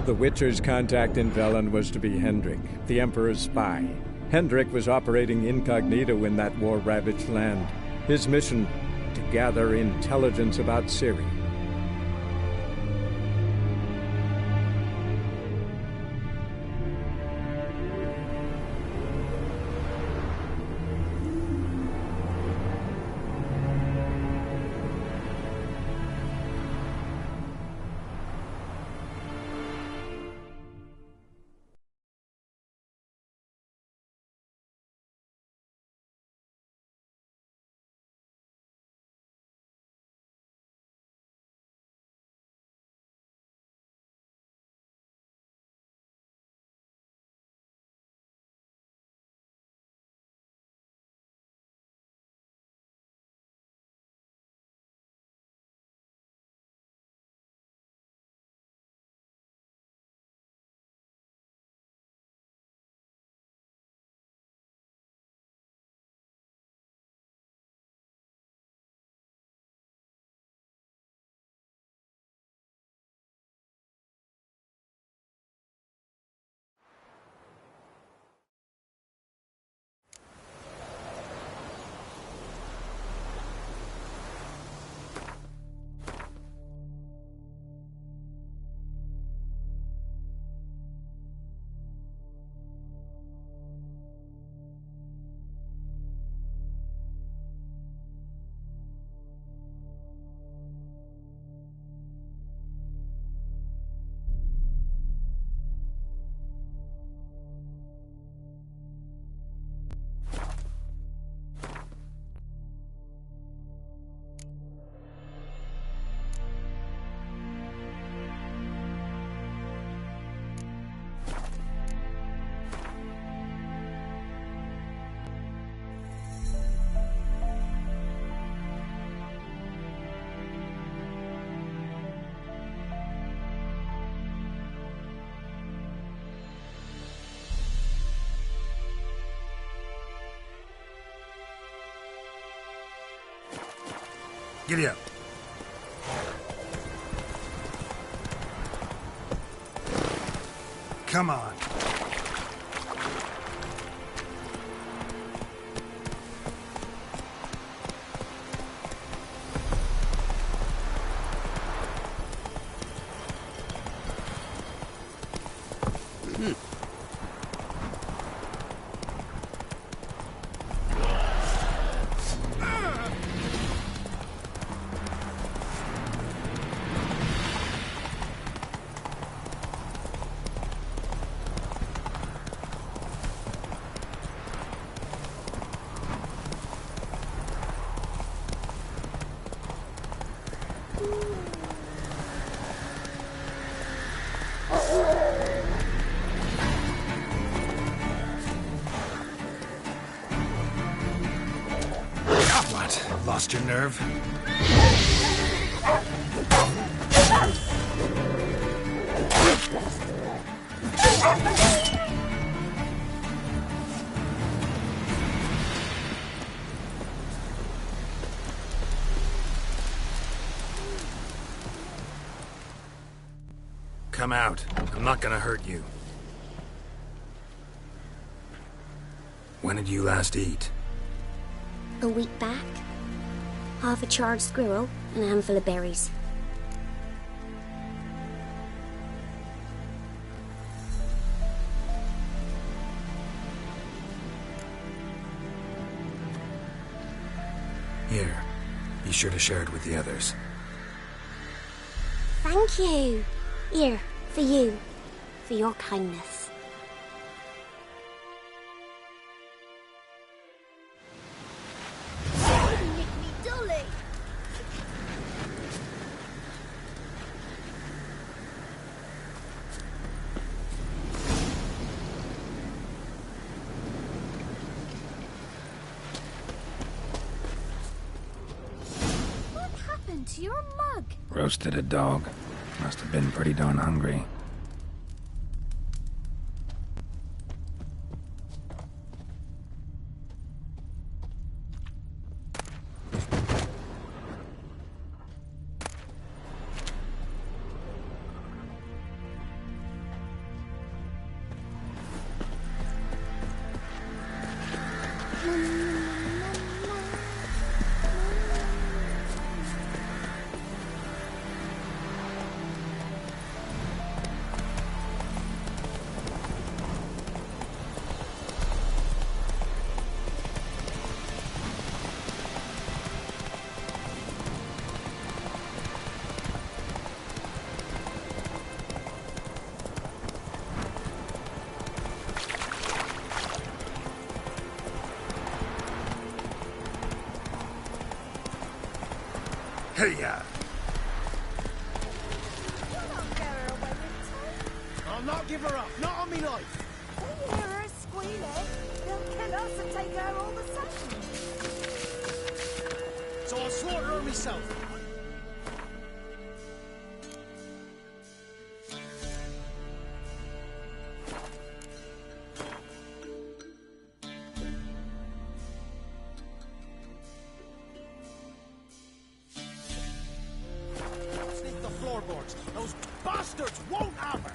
The Witcher's contact in Velen was to be Hendrik, the Emperor's spy. Hendrik was operating incognito in that war-ravaged land. His mission, to gather intelligence about Ciri. Giddy up. Come on. Lost your nerve? Come out. I'm not gonna hurt you. When did you last eat? A week back. Half a charred squirrel and a handful of berries. Here. Be sure to share it with the others. Thank you. Here, for you. For your kindness. To your mug. Roasted a dog. Must have been pretty darn hungry. Hey-ya! I'll not give her up, not on me life. We hear her squealing. They'll kill us and take her all the same. So I'll slaughter her myself. Sneak the floorboards. Those bastards won't have her.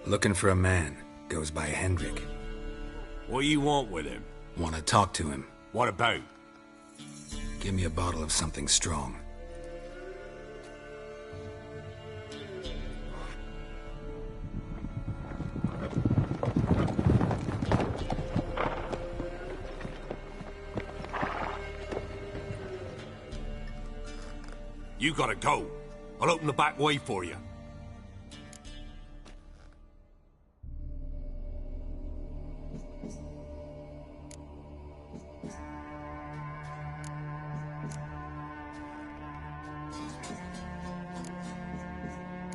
Looking for a man. Goes by Hendrik. What do you want with him? Want to talk to him. What about? Give me a bottle of something strong. You gotta go. I'll open the back way for you.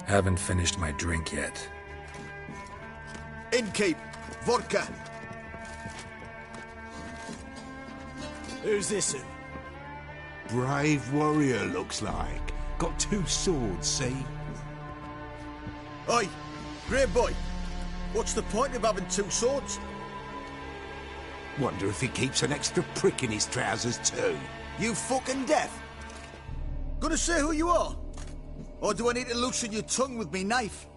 Haven't finished my drink yet. Innkeep, vodka. Who's this? Brave warrior, looks like. Got 2 swords, see? Oi, grey boy. What's the point of having 2 swords? Wonder if he keeps an extra prick in his trousers too. You fucking deaf. Gonna say who you are? Or do I need to loosen your tongue with me knife?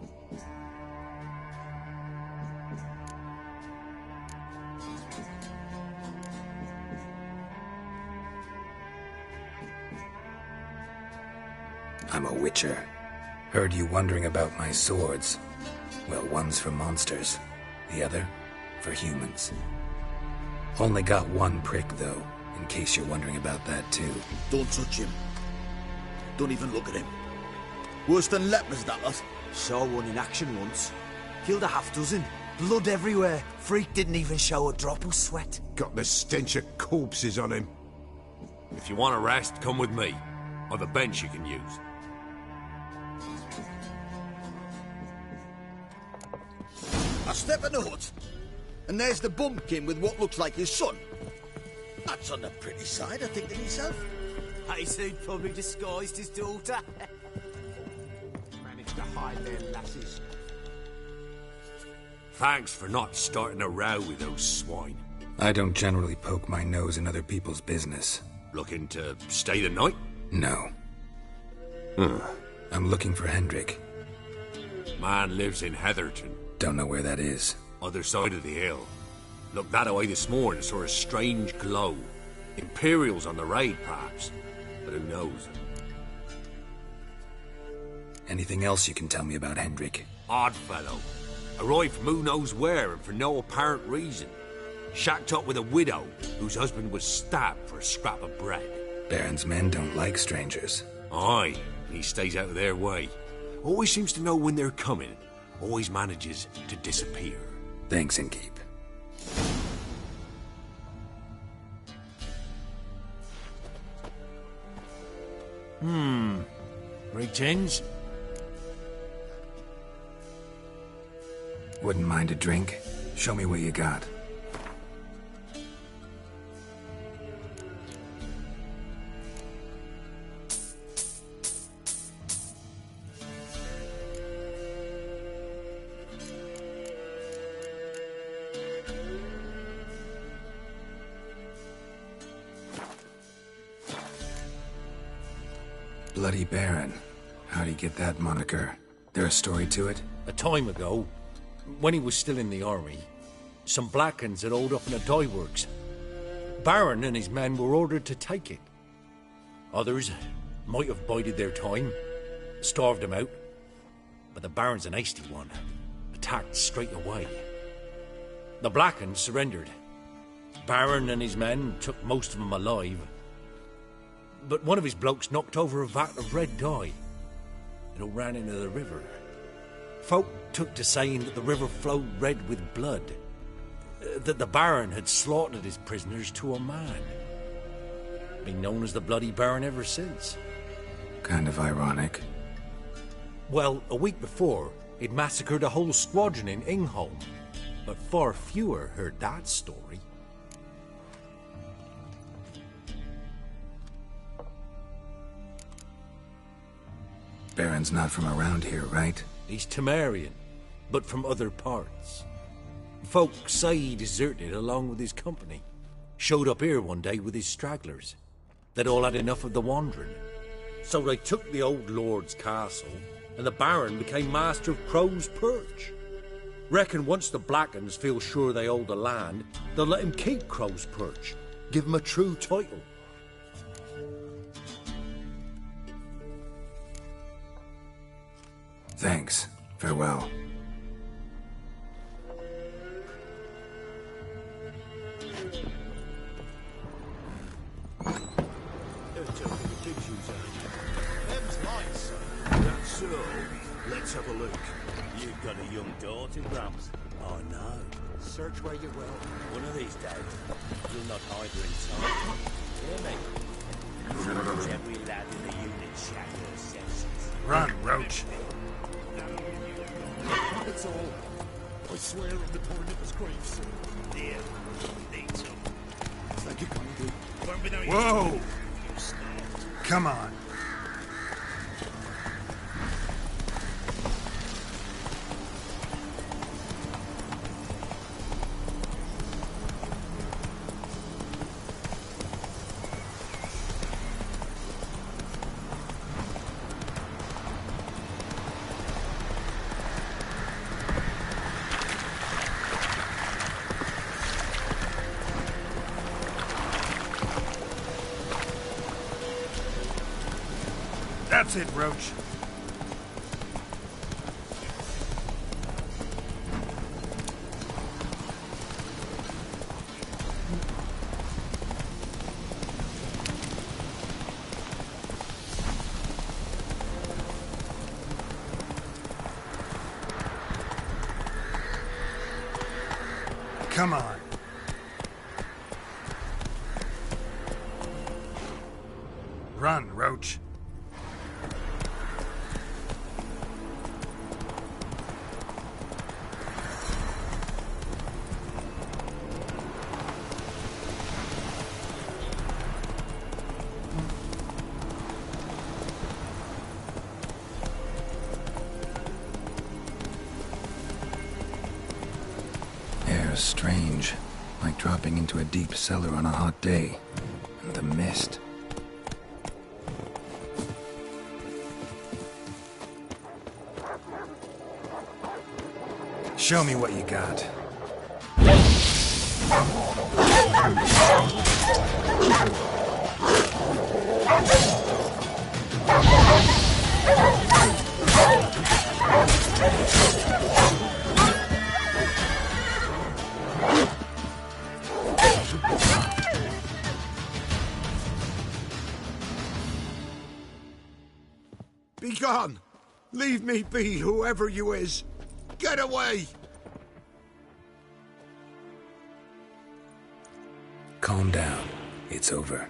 I'm a witcher. Heard you wondering about my swords. Well, one's for monsters, the other for humans. Only got 1 prick, though, in case you're wondering about that, too. Don't touch him. Don't even look at him. Worse than lepers, that lot. Saw one in action once. Killed a half-dozen. Blood everywhere. Freak didn't even show a drop of sweat. Got the stench of corpses on him. If you want a rest, come with me. Or the bench you can use. I step in the hut, and there's the bumpkin with what looks like his son. That's on the pretty side, I think to myself. He'd probably disguised his daughter. Managed to hide their lasses. Thanks for not starting a row with those swine. I don't generally poke my nose in other people's business. Looking to stay the night? No. I'm looking for Hendrik. Man lives in Heatherton. Don't know where that is. Other side of the hill. Looked that away this morning, saw a strange glow. Imperials on the raid, perhaps. But who knows? Anything else you can tell me about Hendrik? Odd fellow. Arrived from who knows where and for no apparent reason. Shacked up with a widow whose husband was stabbed for a scrap of bread. Baron's men don't like strangers. Aye, he stays out of their way. Always seems to know when they're coming. Always manages to disappear. Thanks, Innkeep. Greetings. Wouldn't mind a drink? Show me what you got. Bloody Baron. How'd he get that moniker? There a story to it? A time ago, when he was still in the army, some Blackens had holed up in a dye works. Baron and his men were ordered to take it. Others might have bided their time, starved him out. But the Baron's an hasty one, attacked straight away. The Blackens surrendered. Baron and his men took most of them alive. But one of his blokes knocked over a vat of red dye. It all ran into the river. Folk took to saying that the river flowed red with blood, that the Baron had slaughtered his prisoners to a man. Been known as the Bloody Baron ever since. Kind of ironic. Well, a week before, he'd massacred a whole squadron in Ingholm, but far fewer heard that story. Baron's not from around here, right? He's Temerian, but from other parts. Folk say he deserted along with his company. Showed up here one day with his stragglers. They'd all had enough of the wandering. So they took the old lord's castle, and the Baron became master of Crow's Perch. Reckon once the Blackens feel sure they hold the land, they'll let him keep Crow's Perch. Give him a true title. Thanks. Farewell. Them's nice. That's so. Let's have a look. You've got a young daughter, Grams. I know. Search where you will. One of these days, you'll not hide her in time. Hear me? Every lad in the unit shatter her senses. Run, Roach. It's all. I swear on the poor Nicholas grave, sir. There. Need some. Thank you kindly. Whoa! Come on. That's it, Roach. Come on. Run, Roach. Air's strange, like dropping into a deep cellar on a hot day. And the mist. Show me what you got. Be gone! Leave me be, whoever you is! Get away! Calm down. It's over.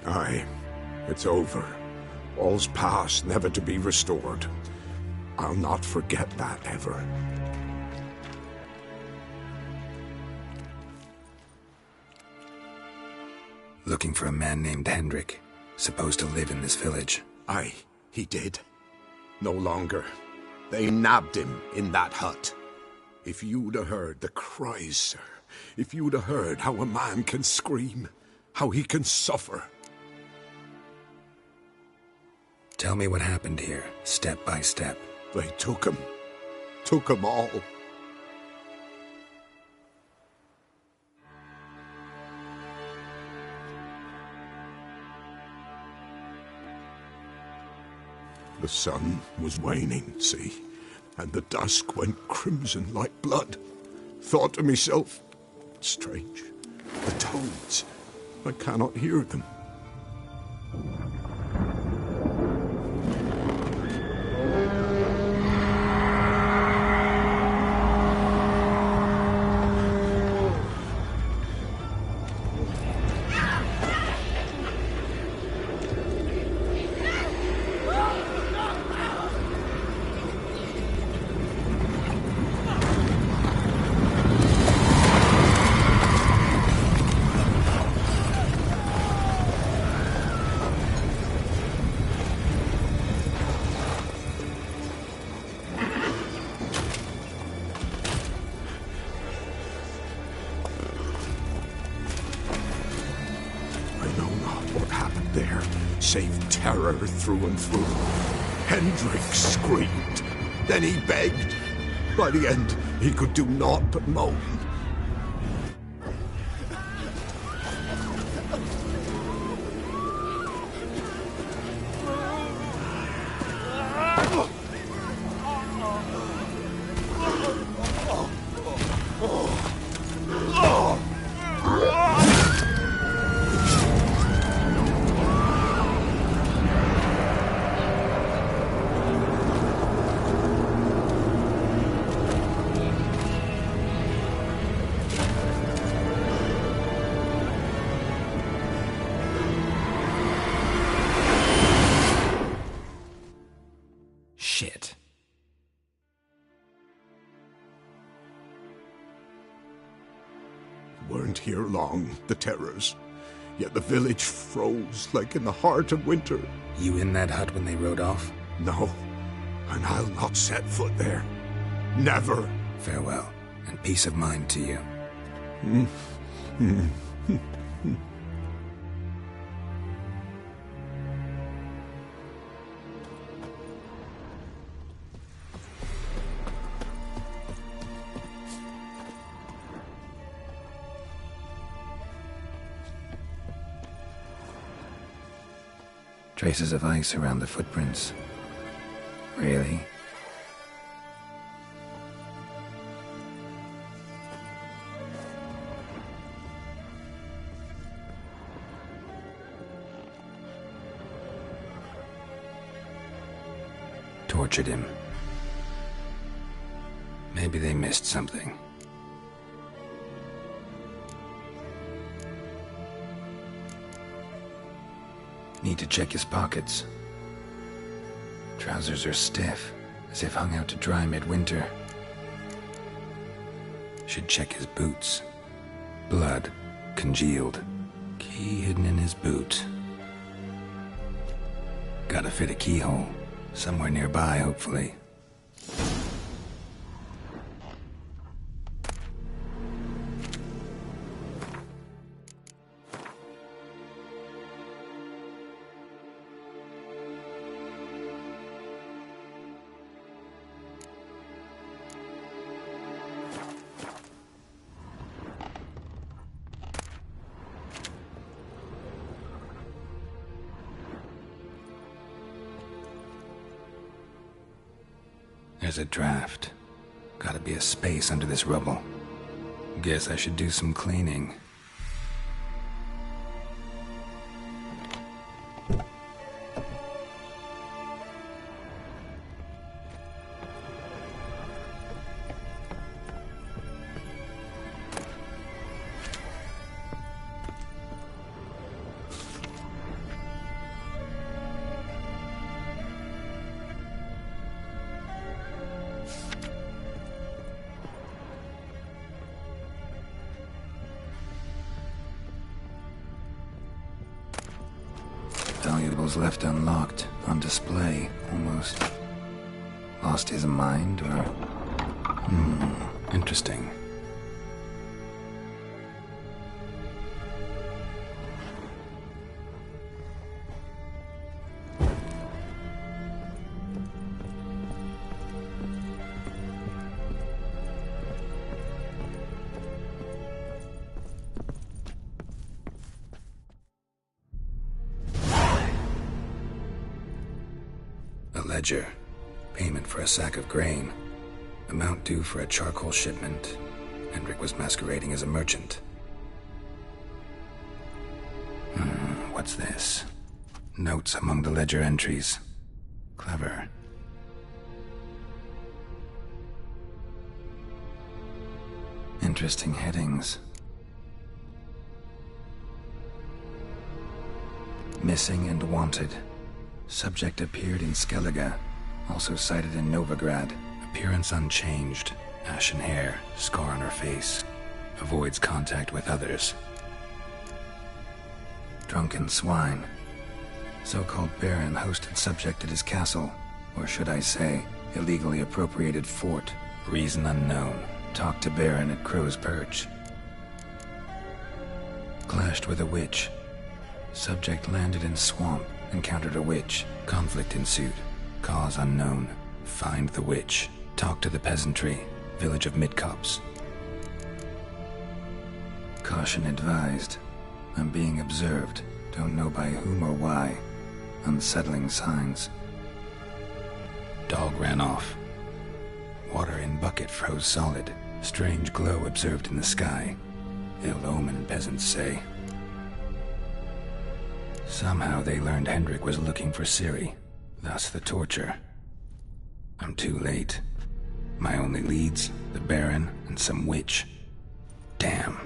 Aye, it's over. All's past, never to be restored. I'll not forget that ever. Looking for a man named Hendrik, supposed to live in this village. Aye, he did. No longer. They nabbed him in that hut. If you'd have heard the cries, sir. If you'd have heard how a man can scream, how he can suffer. Tell me what happened here, step by step. They took him. Took him all. The sun was waning, see, and the dusk went crimson like blood. Thought to myself, strange. The toads. I cannot hear them. Save terror through and through. Hendrik screamed. Then he begged. By the end, he could do naught but moan. Shit. Weren't here long, the terrors. Yet the village froze like in the heart of winter. You in that hut when they rode off? No, and I'll not set foot there. Never. Farewell, and peace of mind to you. Traces of ice around the footprints. Really? Tortured him. Maybe they missed something. Need to check his pockets. Trousers are stiff, as if hung out to dry midwinter. Should check his boots. Blood, congealed. Key hidden in his boot. Gotta fit a keyhole. Somewhere nearby, hopefully. There's a draft. Gotta be a space under this rubble. Guess I should do some cleaning. Valuables left unlocked, on display, almost. Lost his mind, or... Interesting. Ledger. Payment for a sack of grain. Amount due for a charcoal shipment. Hendrik was masquerading as a merchant. What's this? Notes among the ledger entries. Clever. Interesting headings. Missing and wanted. Subject appeared in Skellige. Also sighted in Novigrad. Appearance unchanged. Ashen hair, scar on her face. Avoids contact with others. Drunken swine. So-called Baron hosted subject at his castle. Or should I say, illegally appropriated fort. Reason unknown. Talked to Baron at Crow's Perch. Clashed with a witch. Subject landed in swamp. Encountered a witch. Conflict ensued. Cause unknown. Find the witch. Talk to the peasantry. Village of Midcopse. Caution advised. I'm being observed. Don't know by whom or why. Unsettling signs. Dog ran off. Water in bucket froze solid. Strange glow observed in the sky. Ill omen, peasants say. Somehow they learned Hendrik was looking for Ciri. Thus the torture. I'm too late. My only leads, the Baron and some witch. Damn.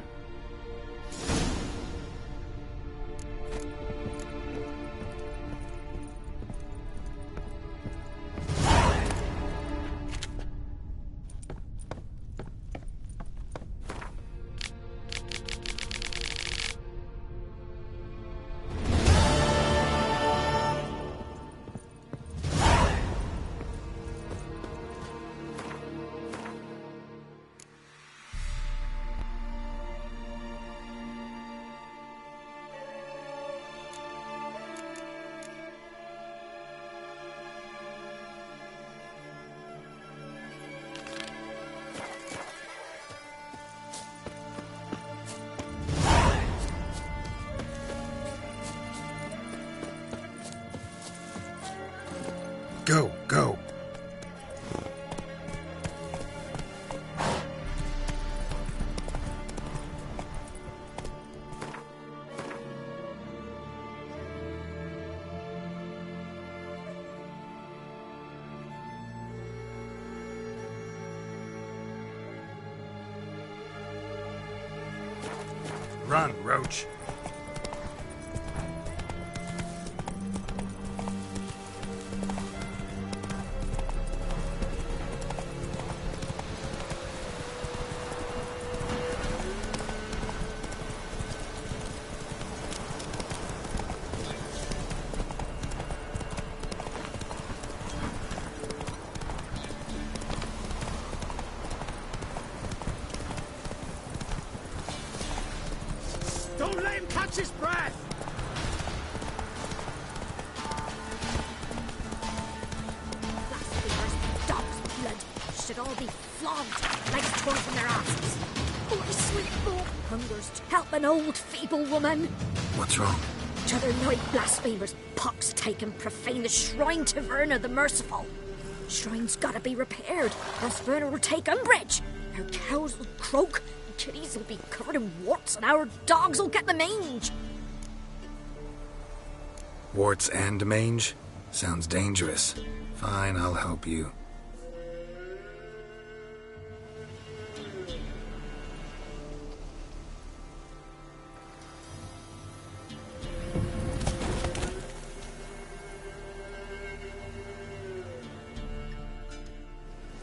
Go, go. Run, Roach. Don't let him catch his breath! Blasphemers, dog's blood should all be flogged, legs torn from their asses. Oh, my sweet Lord, hungers to help an old feeble woman. What's wrong? T'other night, blasphemers, pox taken, profane the shrine to Verna the Merciful. Shrine's gotta be repaired, else Verna will take umbrage. Our cows will croak, kitties will be covered in warts, and our dogs will get the mange. Warts and mange? Sounds dangerous. Fine, I'll help you.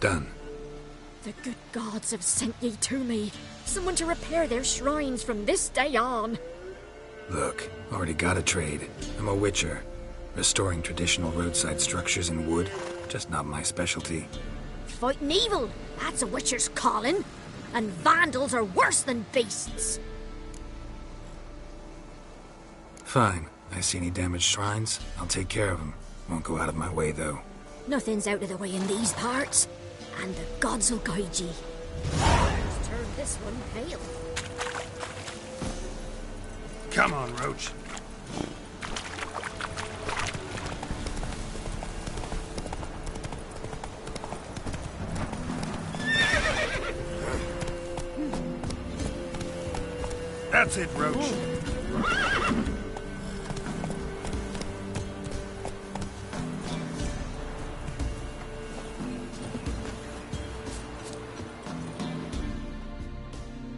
Done. The good gods have sent ye to me. Someone to repair their shrines from this day on. Look, already got a trade. I'm a witcher. Restoring traditional roadside structures in wood, just not my specialty. Fighting evil, that's a witcher's calling. And vandals are worse than beasts. Fine. I see any damaged shrines, I'll take care of them. Won't go out of my way, though. Nothing's out of the way in these parts. And the gods will guide ye. Let's turn this one pale. Come on, Roach. That's it, Roach.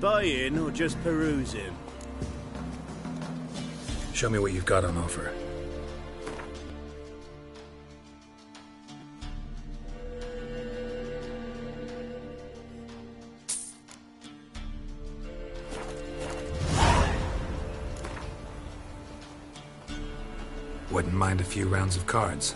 Buy in or just peruse him? Show me what you've got on offer. Wouldn't mind a few rounds of cards.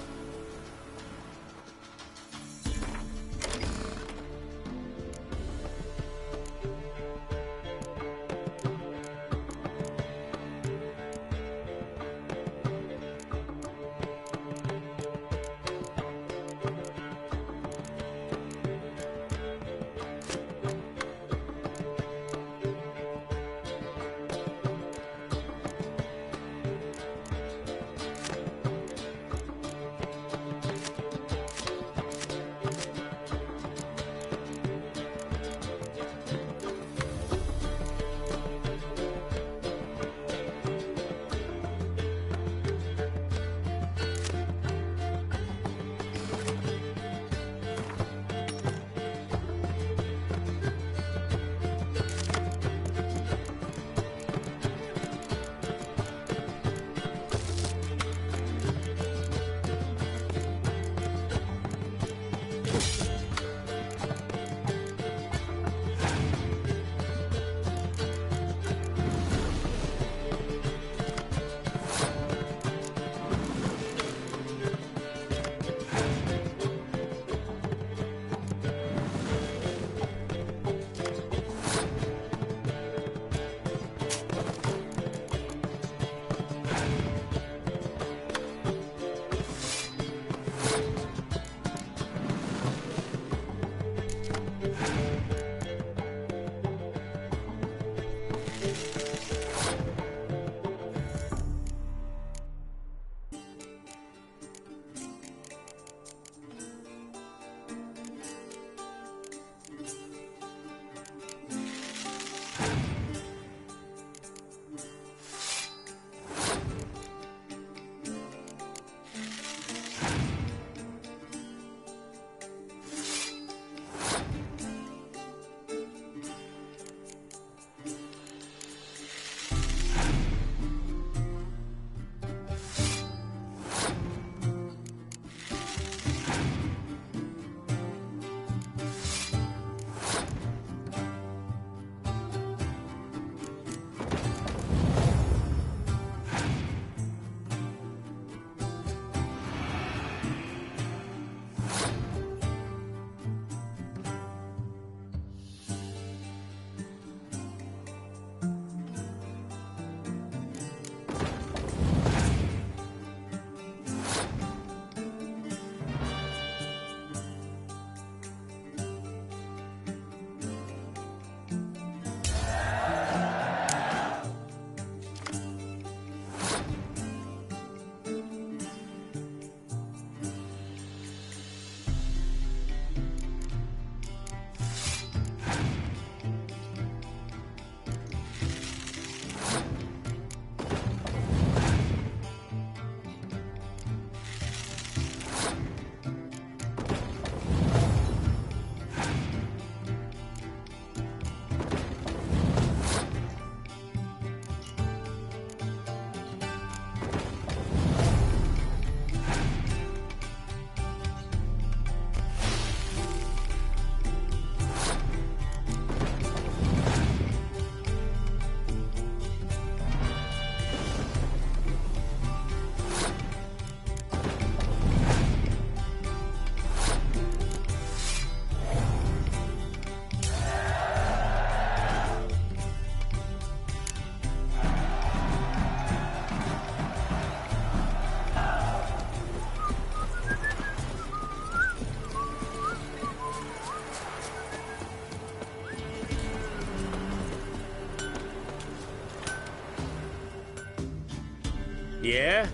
Yeah?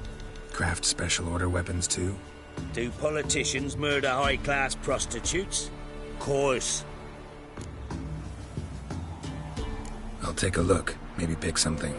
Craft special order weapons too? Do politicians murder high-class prostitutes? Course. I'll take a look. Maybe pick something.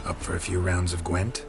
Up for a few rounds of Gwent?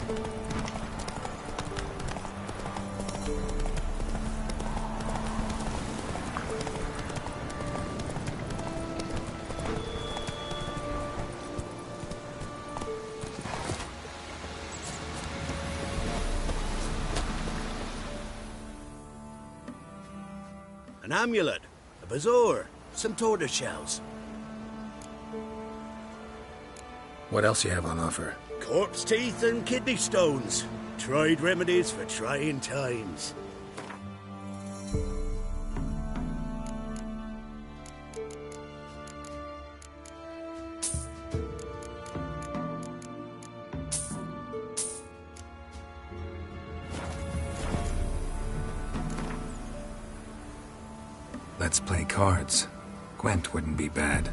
An amulet, a bazaar, some tortoise shells. What else you have on offer? Corpse teeth and kidney stones. Tried remedies for trying times. Let's play cards. Gwent wouldn't be bad.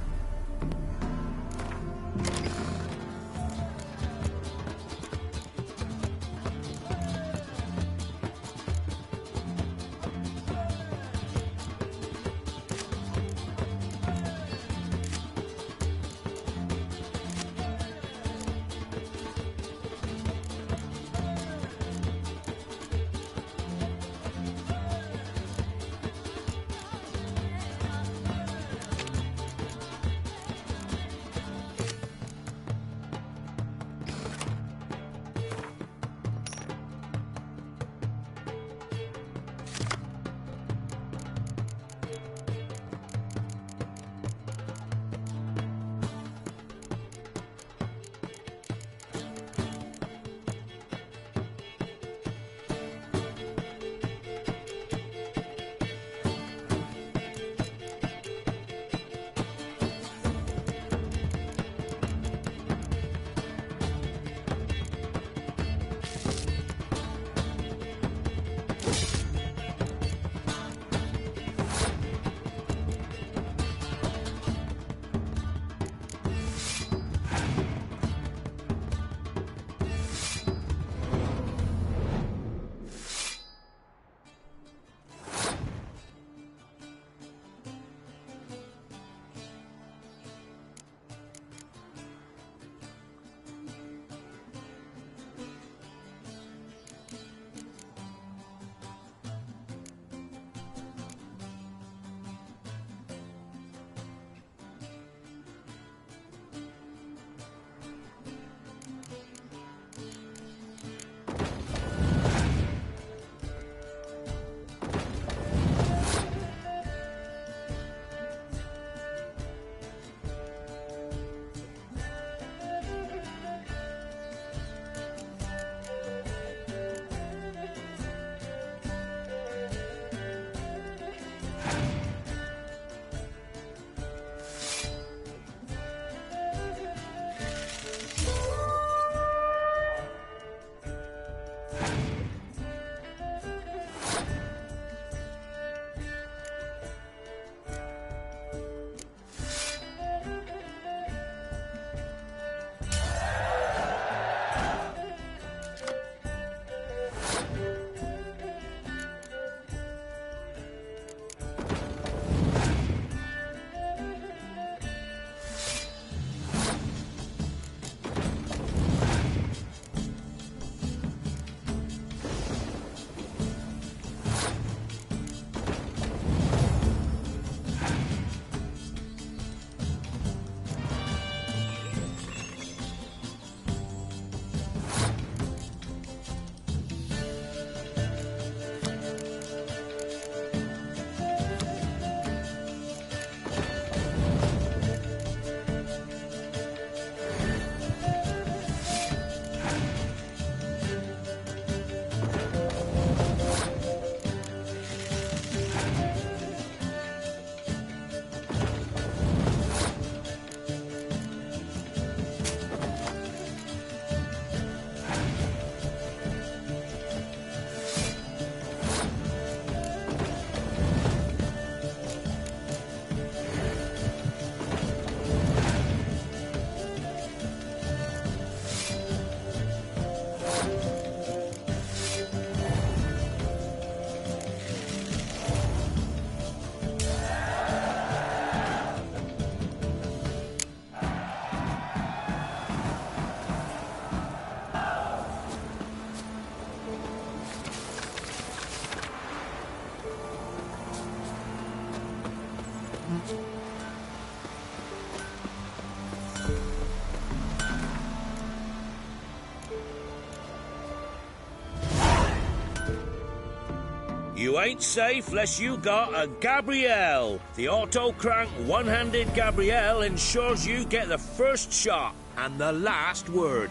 You ain't safe less you got a Gabrielle. The auto-crank one-handed Gabrielle ensures you get the first shot and the last word.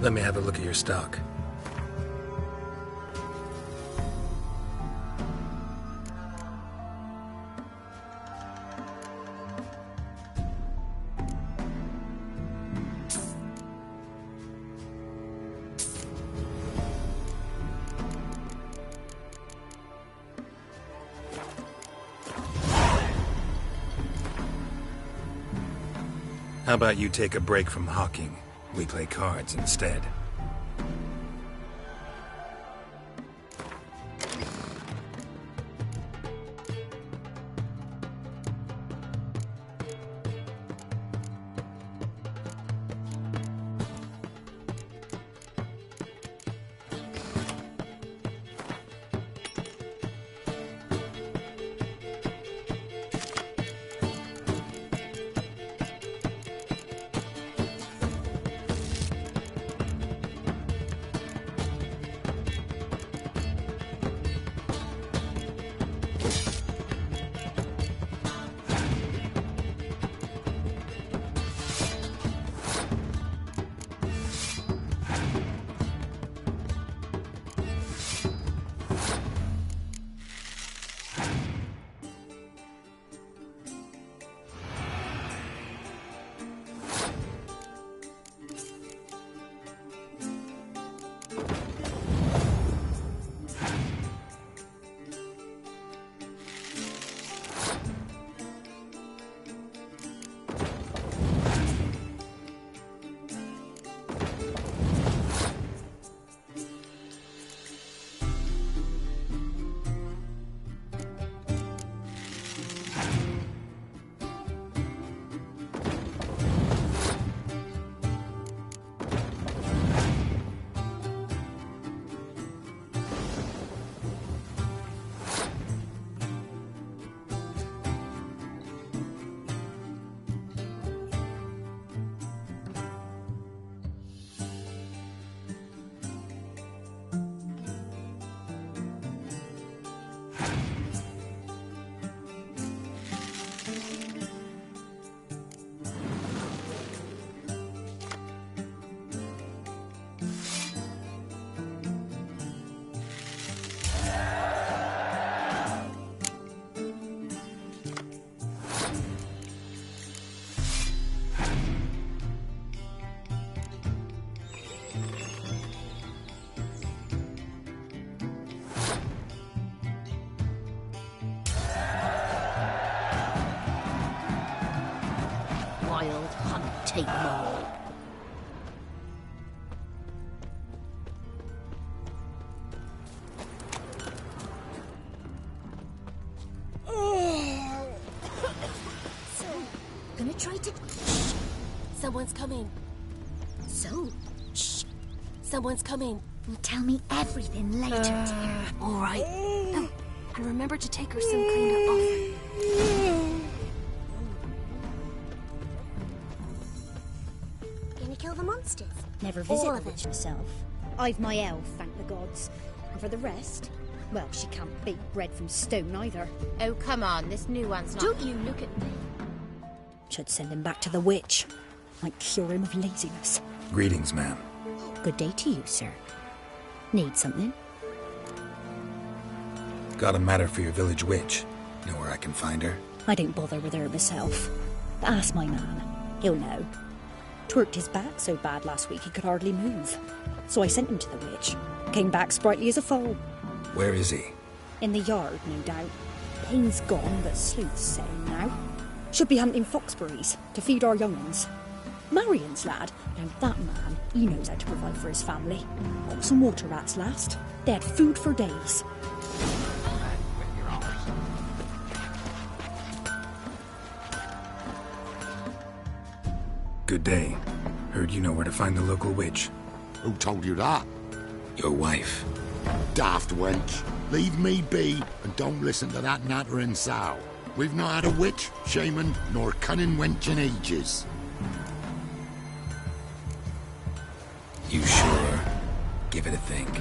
Let me have a look at your stock. How about you take a break from hawking? We play cards instead. Wild hunt, take them all. Gonna try to... Shh. Someone's coming. So? Shh. Someone's coming. Tell me everything later, dear. All right. Oh, and remember to take her some kind of offer. Gonna kill the monsters? Never visit the witch myself. I've my elf, thank the gods. And for the rest, well, she can't bake bread from stone either. Oh, come on, this new one's not... Don't you look at me. Should send him back to the witch. Might cure him of laziness. Greetings, ma'am. Good day to you, sir. Need something? Got a matter for your village witch. Know where I can find her? I don't bother with her myself. But ask my man. He'll know. Twerked his back so bad last week he could hardly move. So I sent him to the witch. Came back sprightly as a foal. Where is he? In the yard, no doubt. Pain's gone, but Sleuth's sane now. Should be hunting foxberries to feed our young'uns. Marion's lad, now that man, he knows how to provide for his family. Got some water rats last. They had food for days. Good day. Heard you know where to find the local witch. Who told you that? Your wife. Daft wench. Leave me be and don't listen to that nattering sow. We've not had a witch, shaman, nor cunning wench in ages. You sure? give it a think.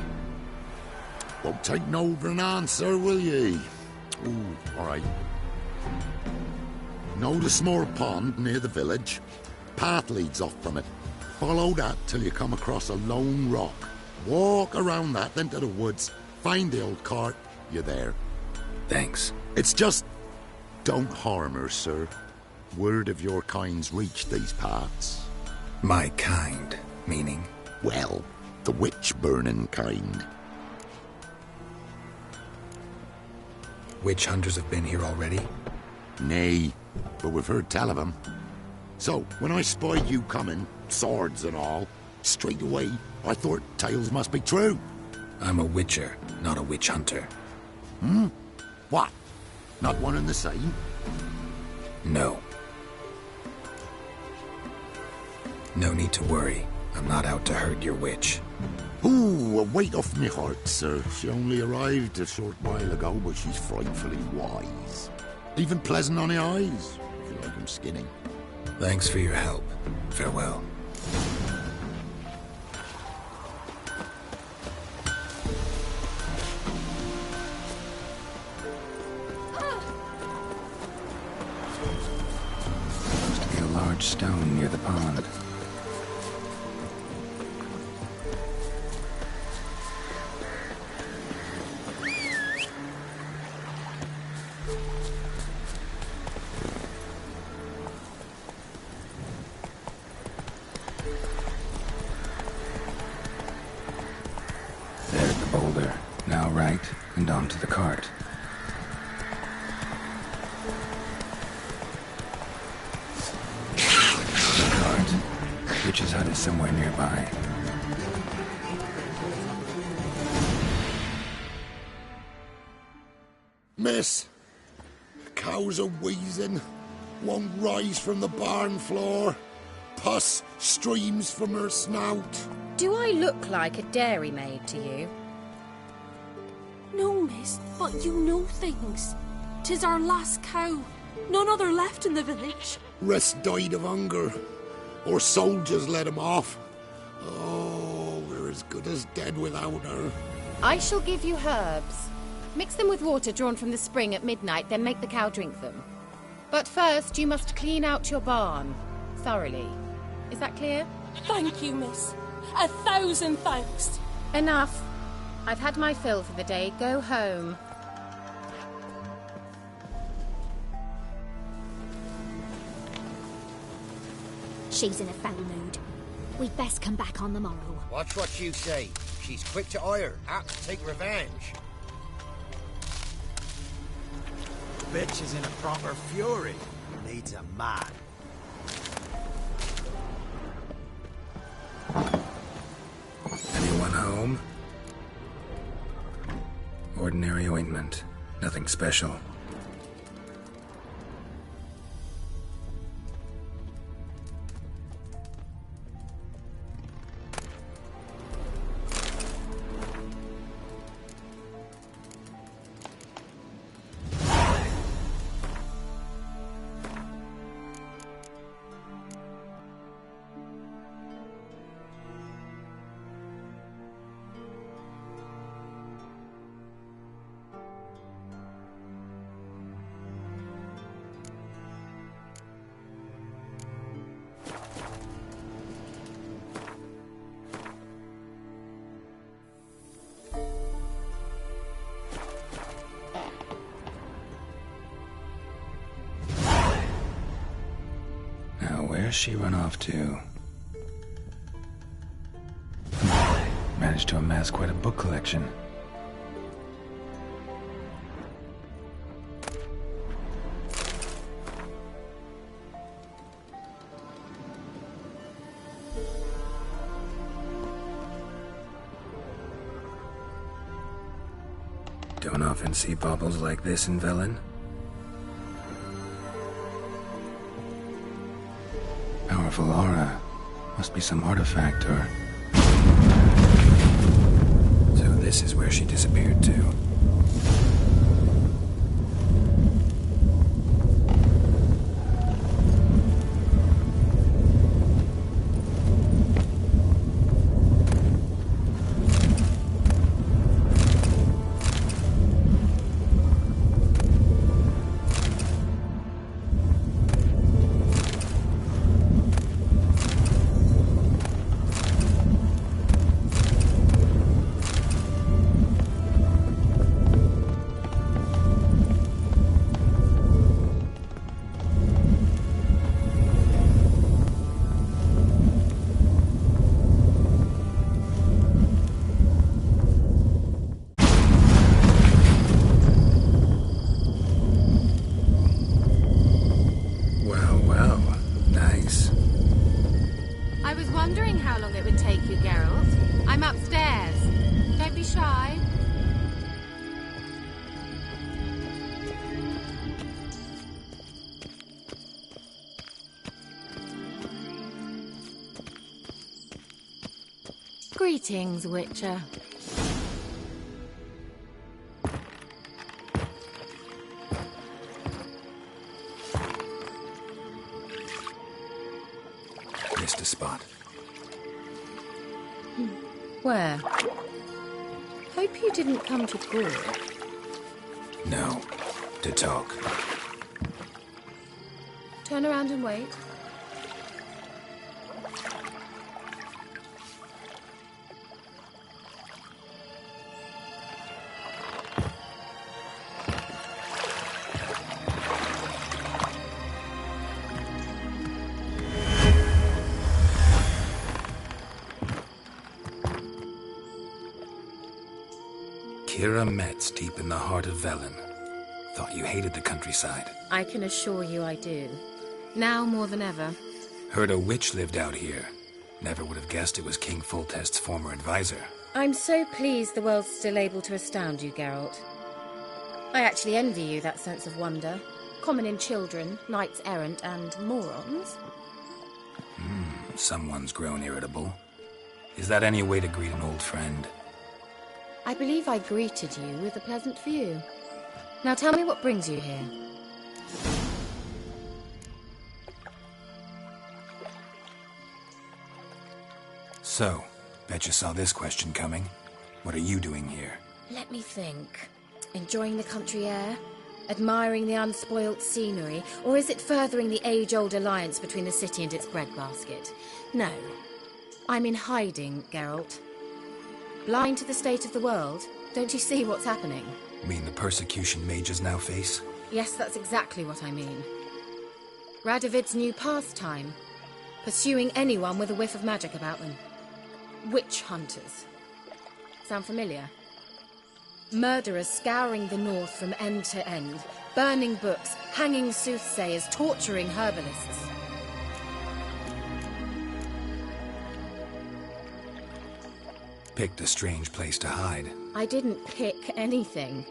Won't take no for an answer, will ye? Ooh, all right. Know the small pond near the village? Path leads off from it. Follow that till you come across a lone rock. Walk around that, then to the woods. Find the old cart. You're there. Thanks. It's just... don't harm her, sir. Word of your kind's reached these parts. My kind, meaning? Well, the witch-burning kind. Witch hunters have been here already? Nay, but we've heard tell of them. So, when I spied you coming, swords and all, straight away, I thought tales must be true. I'm a witcher, not a witch hunter. Hmm? What? Not one and the same? No. No need to worry. I'm not out to hurt your witch. Ooh, a weight off me heart, sir. She only arrived a short while ago, but she's frightfully wise. Even pleasant on the eyes, if you like 'em skinny. Thanks for your help. Farewell. Must be a large stone near the pond. There's the boulder. Now right, and onto the cart. The cart. Witch's hut is somewhere nearby. Miss, cows are wheezing, won't rise from the barn floor. Pus streams from her snout. Do I look like a dairymaid to you? No, miss, but you know things. 'Tis our last cow. None other left in the village. Rest died of hunger, or soldiers let him off. Oh, we're as good as dead without her. I shall give you herbs. Mix them with water drawn from the spring at midnight, then make the cow drink them. But first, you must clean out your barn. Thoroughly. Is that clear? Thank you, miss. 1,000 thanks. Enough. I've had my fill for the day. Go home. She's in a foul mood. We'd best come back on the morrow. Watch what you say. She's quick to ire, apt to take revenge. Bitch is in a proper fury. Needs a man. Anyone home? Ordinary ointment. Nothing special. Where's she run off to? Managed to amass quite a book collection. Don't often see baubles like this in Velen. Powerful aura. Must be some artifact or... So this is where she disappeared to. I was wondering how long it would take you, Geralt. I'm upstairs. Don't be shy. Greetings, Witcher. Missed a spot. Where? Hope you didn't come to talk. No, to talk. Turn around and wait. Kira Metz, deep in the heart of Velen. Thought you hated the countryside. I can assure you I do. Now more than ever. Heard a witch lived out here. Never would have guessed it was King Foltest's former advisor. I'm so pleased the world's still able to astound you, Geralt. I actually envy you that sense of wonder. Common in children, knights errant, and morons. Someone's grown irritable. Is that any way to greet an old friend? I believe I greeted you with a pleasant view. Now tell me what brings you here. So, bet you saw this question coming. What are you doing here? Let me think. Enjoying the country air? Admiring the unspoilt scenery? Or is it furthering the age-old alliance between the city and its breadbasket? No. I'm in hiding, Geralt. Blind to the state of the world? Don't you see what's happening? Mean the persecution mages now face? Yes, that's exactly what I mean. Radovid's new pastime. Pursuing anyone with a whiff of magic about them. Witch hunters. Sound familiar? Murderers scouring the north from end to end. Burning books, hanging soothsayers, torturing herbalists. Picked a strange place to hide. I didn't pick anything.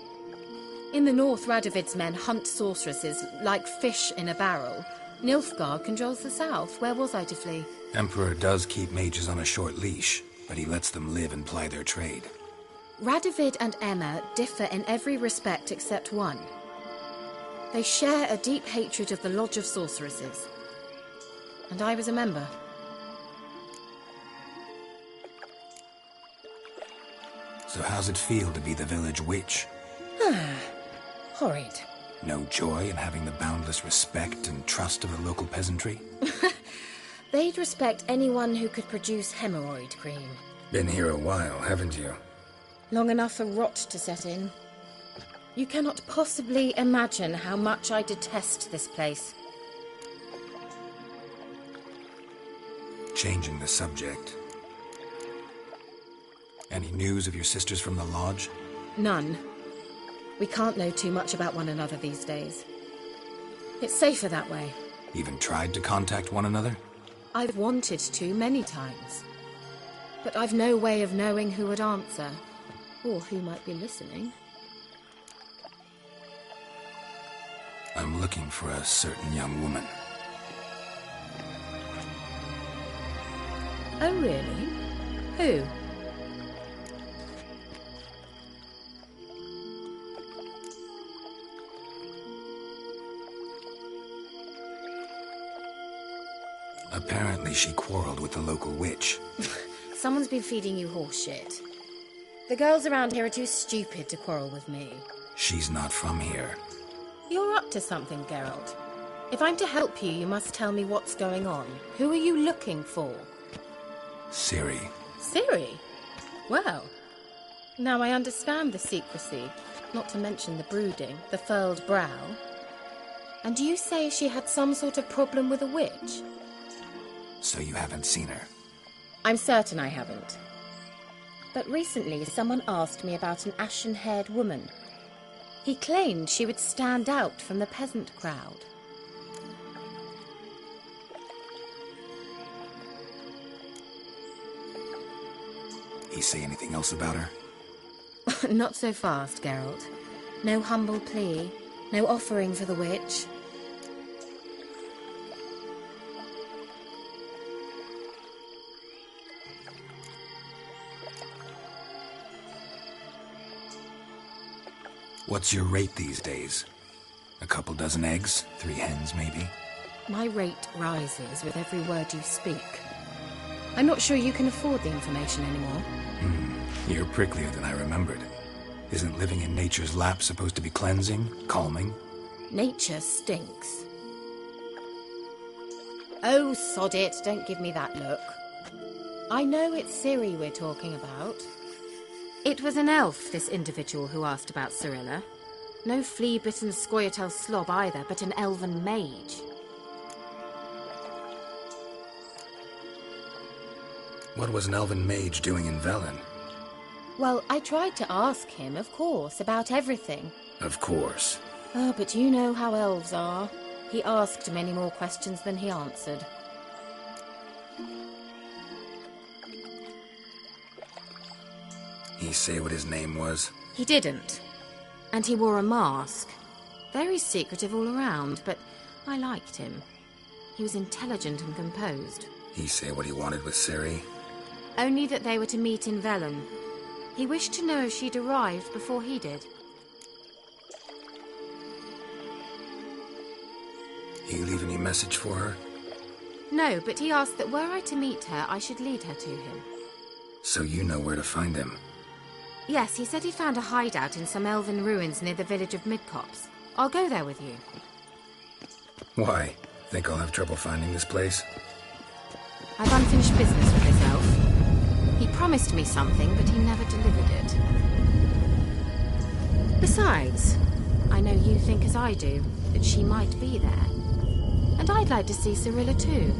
In the north, Radovid's men hunt sorceresses like fish in a barrel. Nilfgaard controls the south. Where was I to flee? Emperor does keep mages on a short leash, but he lets them live and ply their trade. Radovid and Emma differ in every respect except one. They share a deep hatred of the Lodge of Sorceresses. And I was a member. So how's it feel to be the village witch? Horrid. No joy in having the boundless respect and trust of the local peasantry? They'd respect anyone who could produce hemorrhoid cream. Been here a while, haven't you? Long enough for rot to set in. You cannot possibly imagine how much I detest this place. Changing the subject. Any news of your sisters from the lodge? None. We can't know too much about one another these days. It's safer that way. Even tried to contact one another? I've wanted to many times. But I've no way of knowing who would answer. Or who might be listening. I'm looking for a certain young woman. Oh, really? Who? Apparently she quarreled with the local witch. Someone's been feeding you horse shit. The girls around here are too stupid to quarrel with me. She's not from here. You're up to something, Geralt. If I'm to help you, you must tell me what's going on. Who are you looking for? Ciri. Ciri? Well, now I understand the secrecy, not to mention the brooding, the furled brow. And you say she had some sort of problem with a witch? So you haven't seen her? I'm certain I haven't. But recently someone asked me about an ashen-haired woman. He claimed she would stand out from the peasant crowd. He say anything else about her? Not so fast, Geralt. No humble plea, no offering for the witch. What's your rate these days? A couple dozen eggs? 3 hens, maybe? My rate rises with every word you speak. I'm not sure you can afford the information anymore. You're pricklier than I remembered. Isn't living in nature's lap supposed to be cleansing, calming? Nature stinks. Oh, sod it, don't give me that look. I know it's Ciri we're talking about. It was an elf, this individual who asked about Cirilla. No flea-bitten Scoia'tael slob either, but an elven mage. What was an elven mage doing in Velen? Well, I tried to ask him, of course, about everything. Of course. Oh, but you know how elves are. He asked many more questions than he answered. He say what his name was? He didn't. And he wore a mask. Very secretive all around, but I liked him. He was intelligent and composed. He say what he wanted with Ciri? Only that they were to meet in Velen. He wished to know if she'd arrived before he did. He leave any message for her? No, but he asked that were I to meet her, I should lead her to him. So you know where to find him? Yes, he said he found a hideout in some elven ruins near the village of Midcopse. I'll go there with you. Why? Think I'll have trouble finding this place? I've unfinished business with this elf. He promised me something, but he never delivered it. Besides, I know you think as I do, that she might be there. And I'd like to see Cirilla too.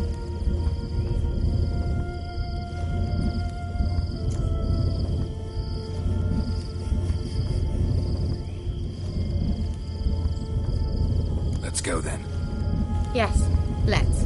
Let's go then. Yes, let's.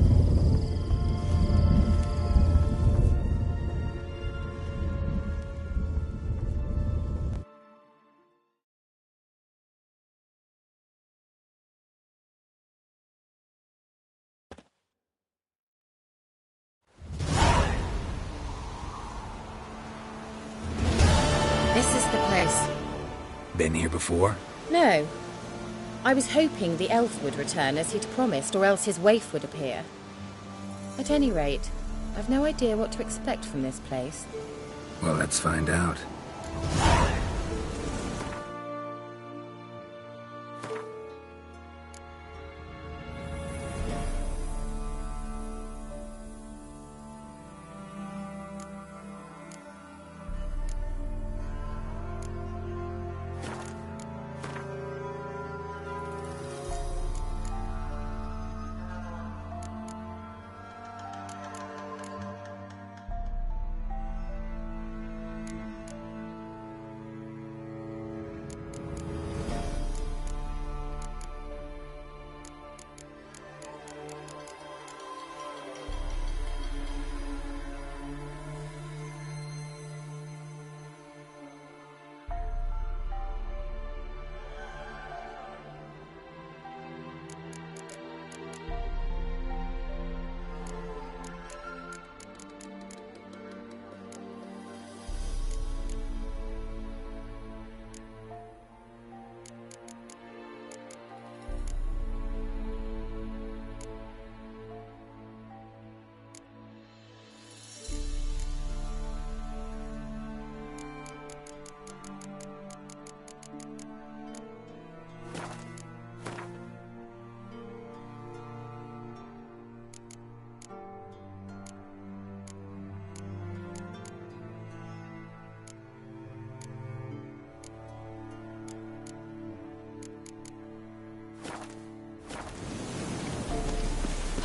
This is the place. Been here before? No. I was hoping the elf would return as he'd promised, or else his waif would appear. At any rate, I've no idea what to expect from this place. Well, let's find out.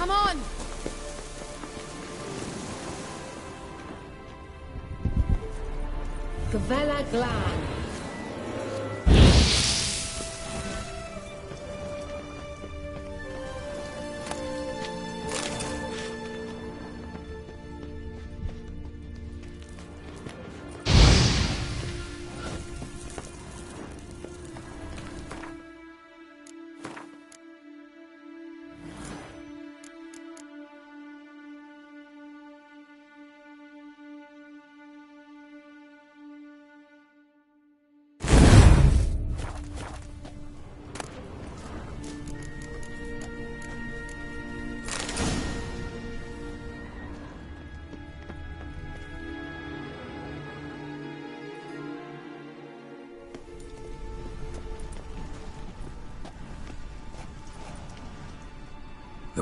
Come on! Gavella Glan.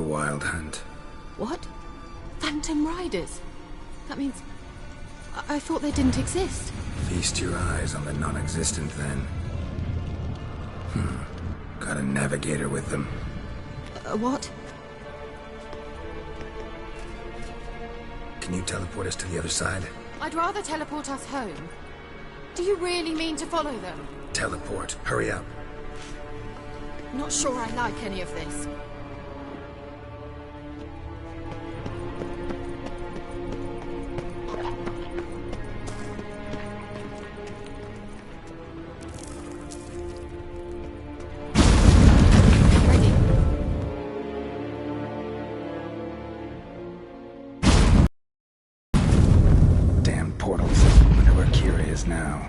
the Wild Hunt. What? Phantom Riders? That means... I thought they didn't exist. Feast your eyes on the non-existent, then. Got a navigator with them. What? Can you teleport us to the other side? I'd rather teleport us home. Do you really mean to follow them? Teleport. Hurry up. Not sure I like any of this. Damn portals. Wonder where Kira is now.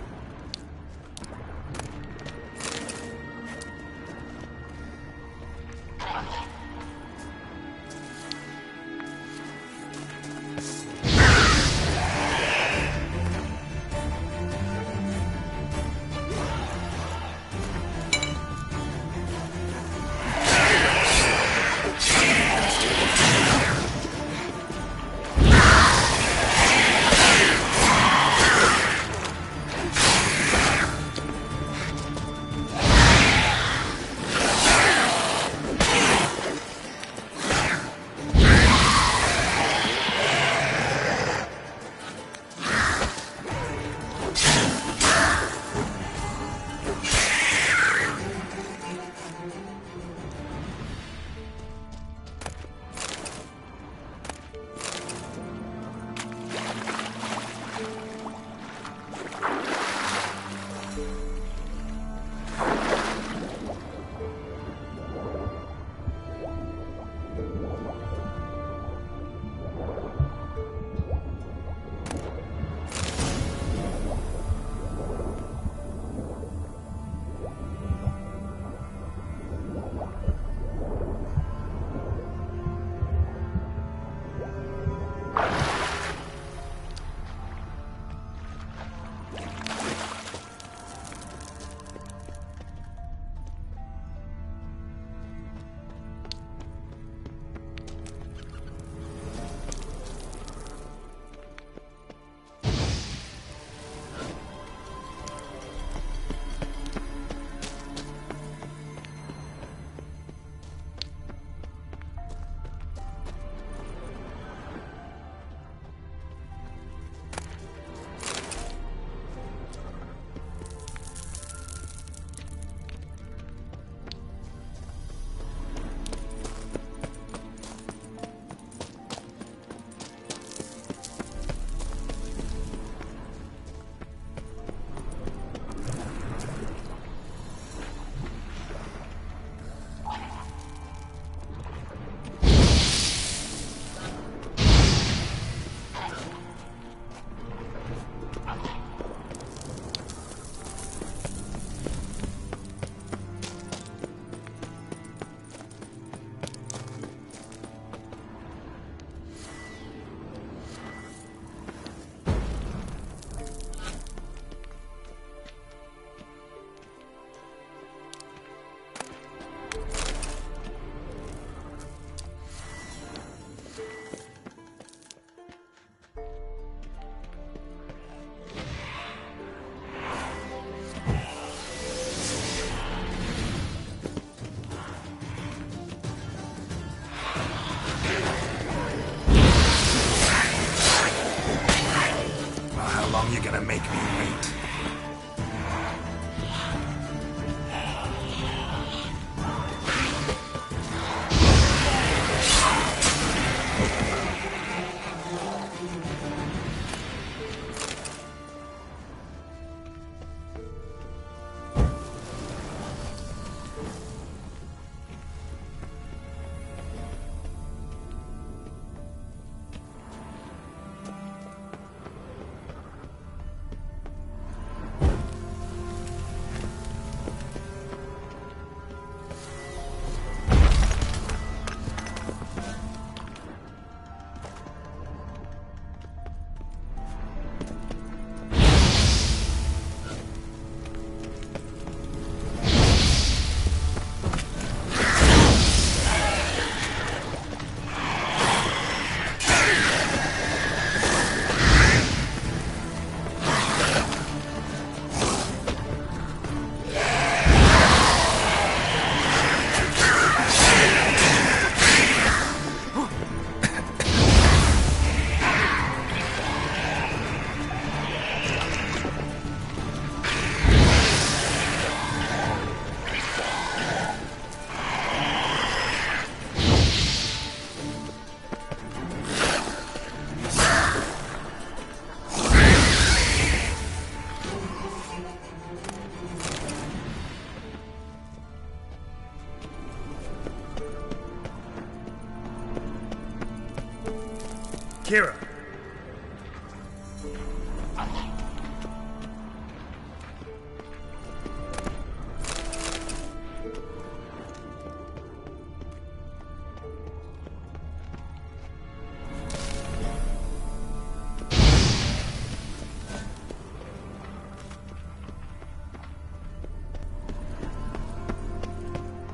Kira.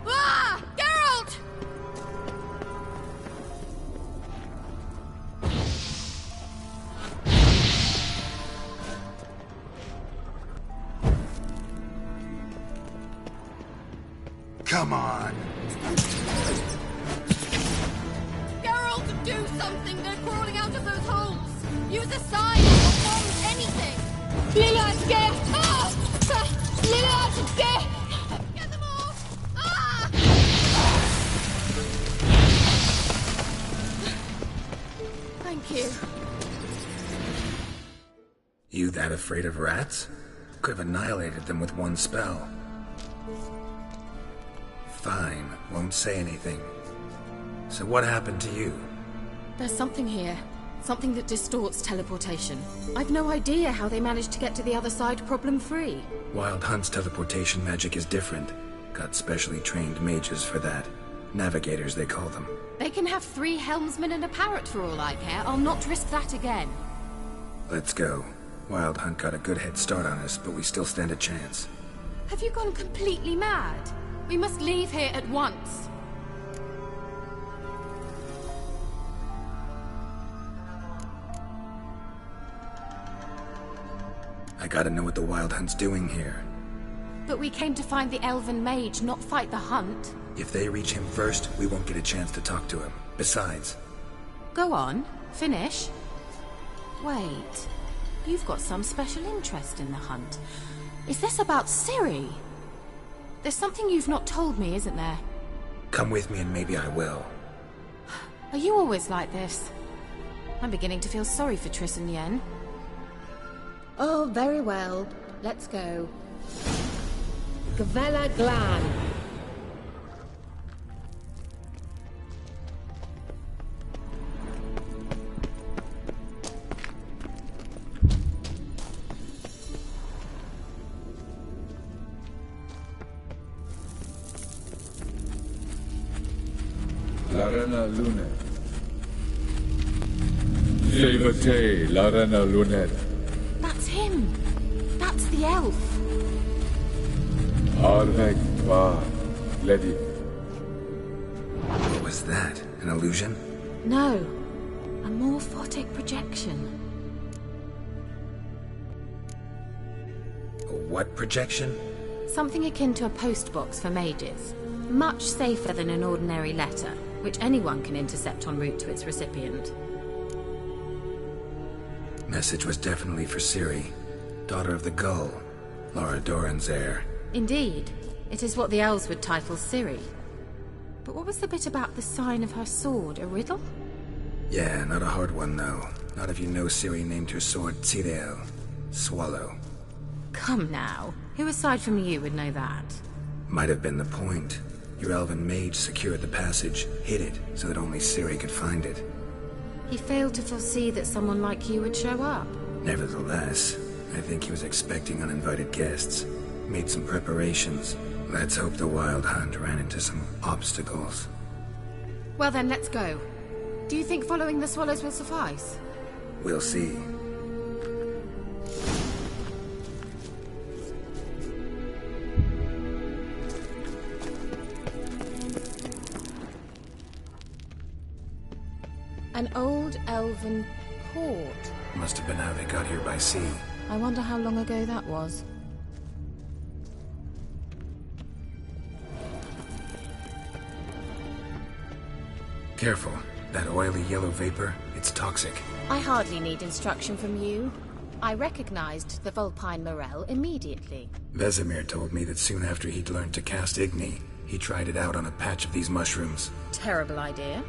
Ah! Geralt! Come on. Geralt, do something! They're crawling out of those holes! Use a sign or bomb, anything! Lillard, ah! Lillard, get them off! Ah! Thank you. You that afraid of rats? Could have annihilated them with one spell. Fine, won't say anything. So what happened to you? There's something here. Something that distorts teleportation. I've no idea how they managed to get to the other side problem-free. Wild Hunt's teleportation magic is different. Got specially trained mages for that. Navigators, they call them. They can have 3 helmsmen and a parrot for all I care. I'll not risk that again. Let's go. Wild Hunt got a good head start on us, but we still stand a chance. Have you gone completely mad? We must leave here at once. I gotta know what the Wild Hunt's doing here. But we came to find the elven mage, not fight the hunt. If they reach him first, we won't get a chance to talk to him. Besides... Go on, finish. Wait, you've got some special interest in the hunt. Is this about Ciri? There's something you've not told me, isn't there? Come with me and maybe I will. Are you always like this? I'm beginning to feel sorry for Triss and Yen. Oh, very well. Let's go. Gavella Glan. Larena Lunet. Levate, Larena Lunet. That's him! That's the elf! Arvek Va, Lady. What was that? An illusion? No. A morphotic projection. A what projection? Something akin to a postbox for mages. Much safer than an ordinary letter, which anyone can intercept en route to its recipient. Message was definitely for Ciri, daughter of the Gull, Lara Doran's heir. Indeed. It is what the elves would title Ciri. But what was the bit about the sign of her sword? A riddle? Yeah, not a hard one though. Not if you know Ciri named her sword Tirael, Swallow. Come now. Who aside from you would know that? Might have been the point. Your elven mage secured the passage, hid it, so that only Ciri could find it. He failed to foresee that someone like you would show up. Nevertheless, I think he was expecting uninvited guests. Made some preparations. Let's hope the Wild Hunt ran into some obstacles. Well then, let's go. Do you think following the swallows will suffice? We'll see. An old elven port. Must have been how they got here by sea. I wonder how long ago that was. Careful. That oily yellow vapor, it's toxic. I hardly need instruction from you. I recognized the Vulpine Morel immediately. Vesemir told me that soon after he'd learned to cast Igni, he tried it out on a patch of these mushrooms. Terrible idea.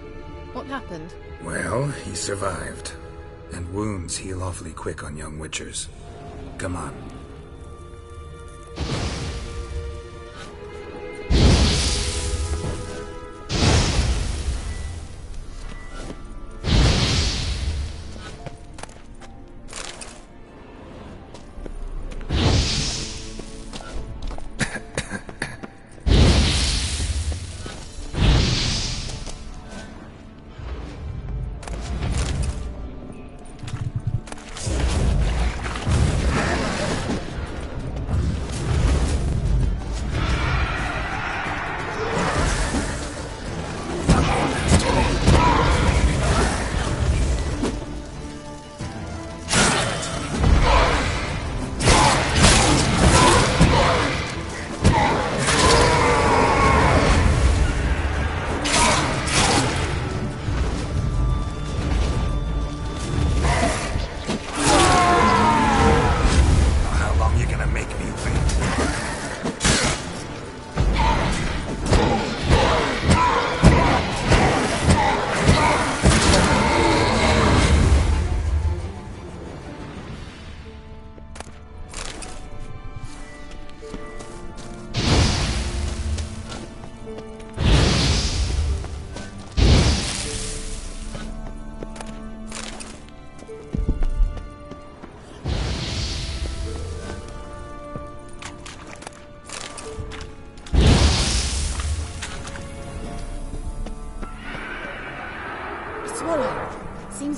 What happened? Well, he survived. And wounds heal awfully quick on young witchers. Come on.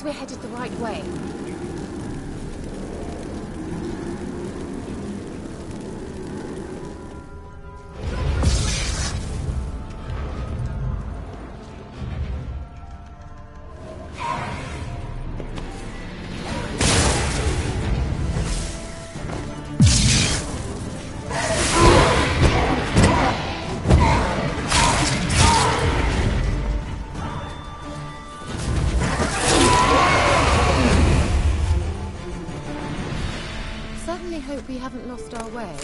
means we're headed the right way. Hope we haven't lost our way.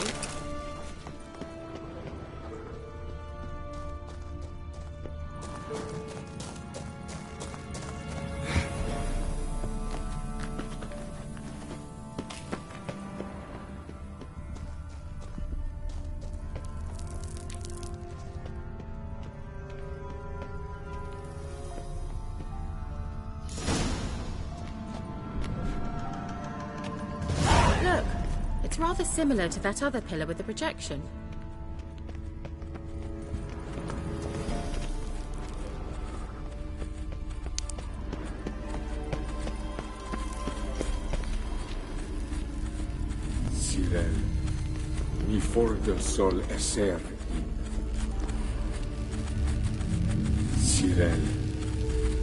Look! It's rather similar to that other pillar with the projection. Sirel, ni forda sol esser. Sirel,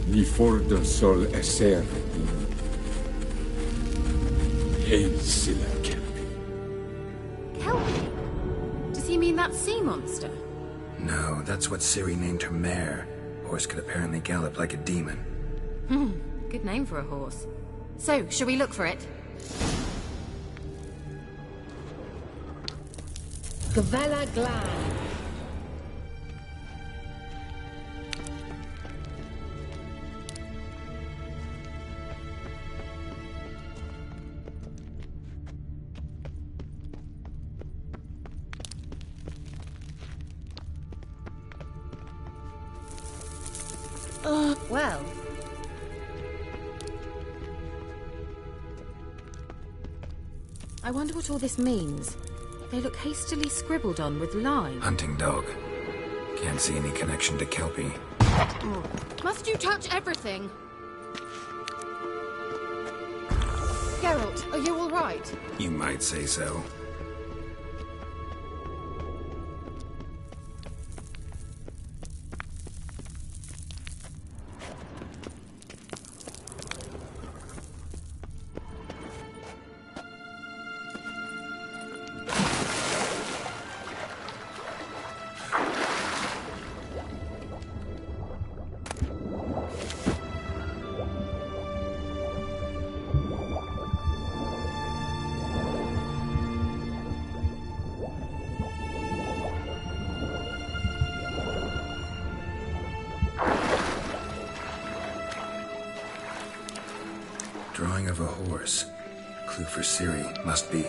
ni forda sol esser. Hail Silla Kelpie. Kelpie? Does he mean that sea monster? No, that's what Ciri named her mare. Horse could apparently gallop like a demon. Good name for a horse. So, shall we look for it? Gavella Glan. Well. I wonder what all this means. They look hastily scribbled on with lime. Hunting dog. Can't see any connection to Kelpie. Must you touch everything? Geralt, are you all right? You might say so. Drawing of a horse. Clue for Ciri, must be.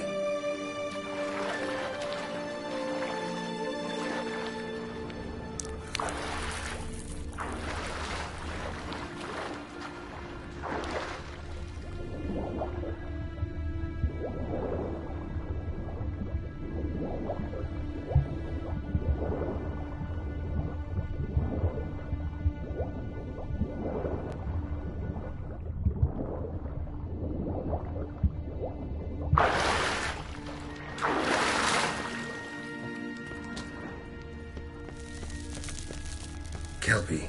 Kelpie.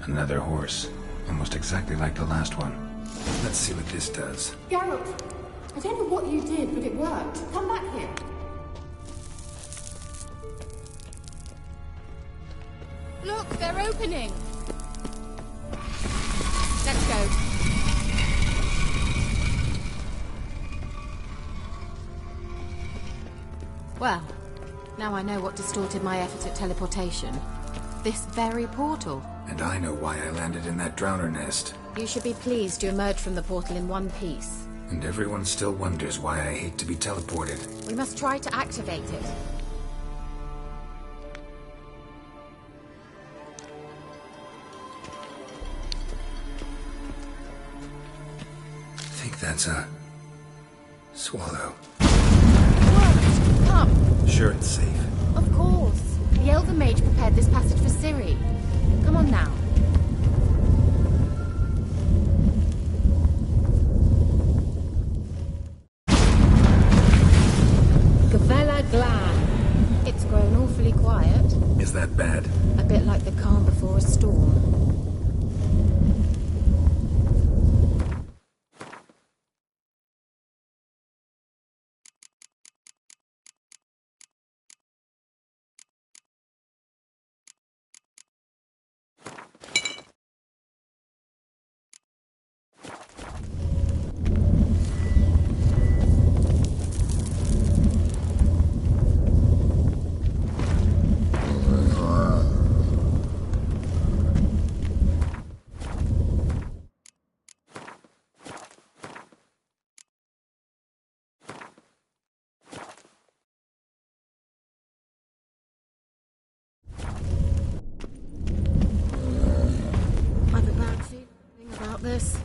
Another horse. Almost exactly like the last one. Let's see what this does. Geralt, I don't know what you did, but it worked. Come back here. Look, they're opening. Let's go. Well, now I know what distorted my effort at teleportation. This very portal. And I know why I landed in that drowner nest. You should be pleased you emerged from the portal in one piece. And everyone still wonders why I hate to be teleported. We must try to activate it. I think that's a... swallow. What? Come. Sure it's safe. Of course. The Elven Mage prepared this passage for Ciri. Come on now. was that bad? A bit like the calm before a storm. This.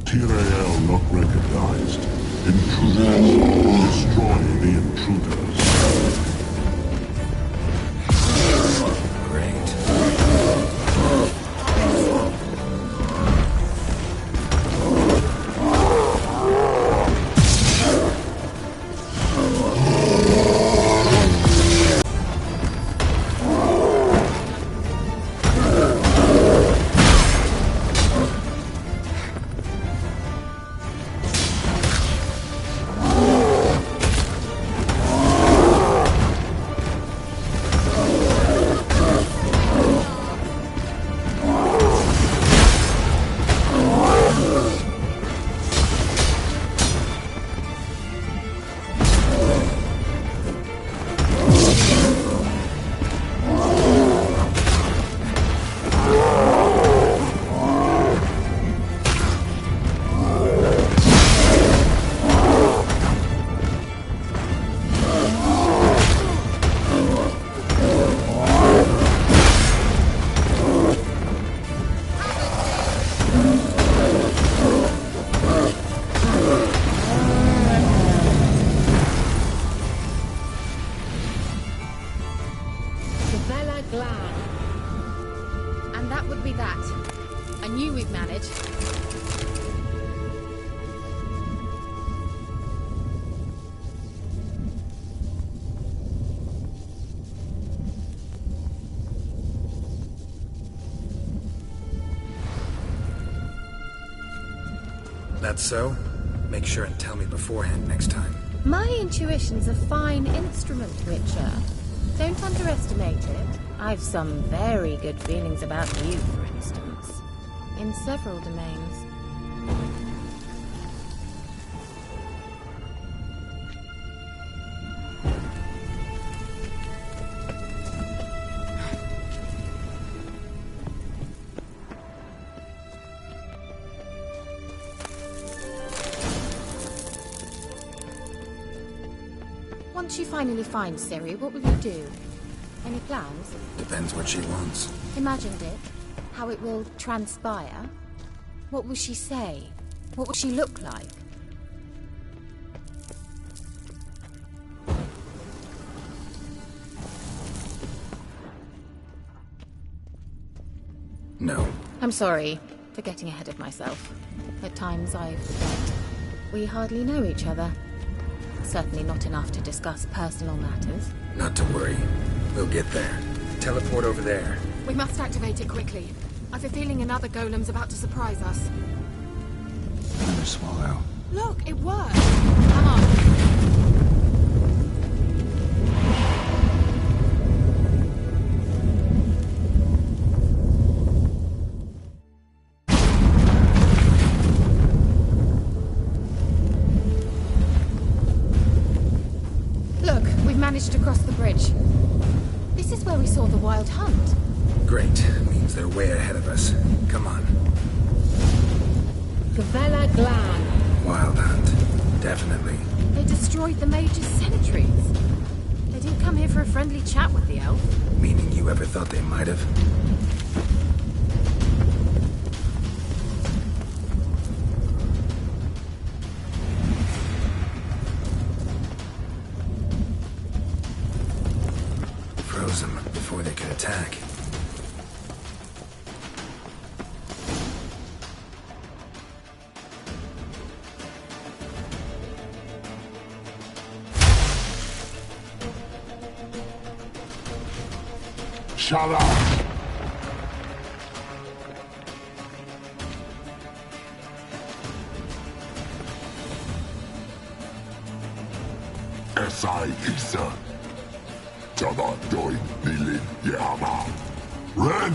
Tyrael not recognized. Intruders. Destroy the intruders. That's so? Make sure and tell me beforehand next time. My intuition's a fine instrument, Witcher. Don't underestimate it. I've some very good feelings about you, for instance. In several domains. Once you finally find Ciri, what will you do? Any plans? Depends what she wants. Imagined it? How it will transpire? What will she say? What will she look like? No. I'm sorry for getting ahead of myself. At times I forget. We hardly know each other. Certainly not enough to discuss personal matters. Not to worry. We'll get there. Teleport over there. We must activate it quickly. I've a feeling another golem's about to surprise us. Another swallow. Look, it worked! Come on. Managed to cross the bridge. This is where we saw the Wild Hunt. Great. Means they're way ahead of us. Come on. Gavella Glan. Wild Hunt. Definitely. They destroyed the Mage's sentries. They didn't come here for a friendly chat with the elf. Meaning you ever thought they might have? Froze them before they could attack. Shut up! Esai Isa. Tada doin nilin yama. Ren!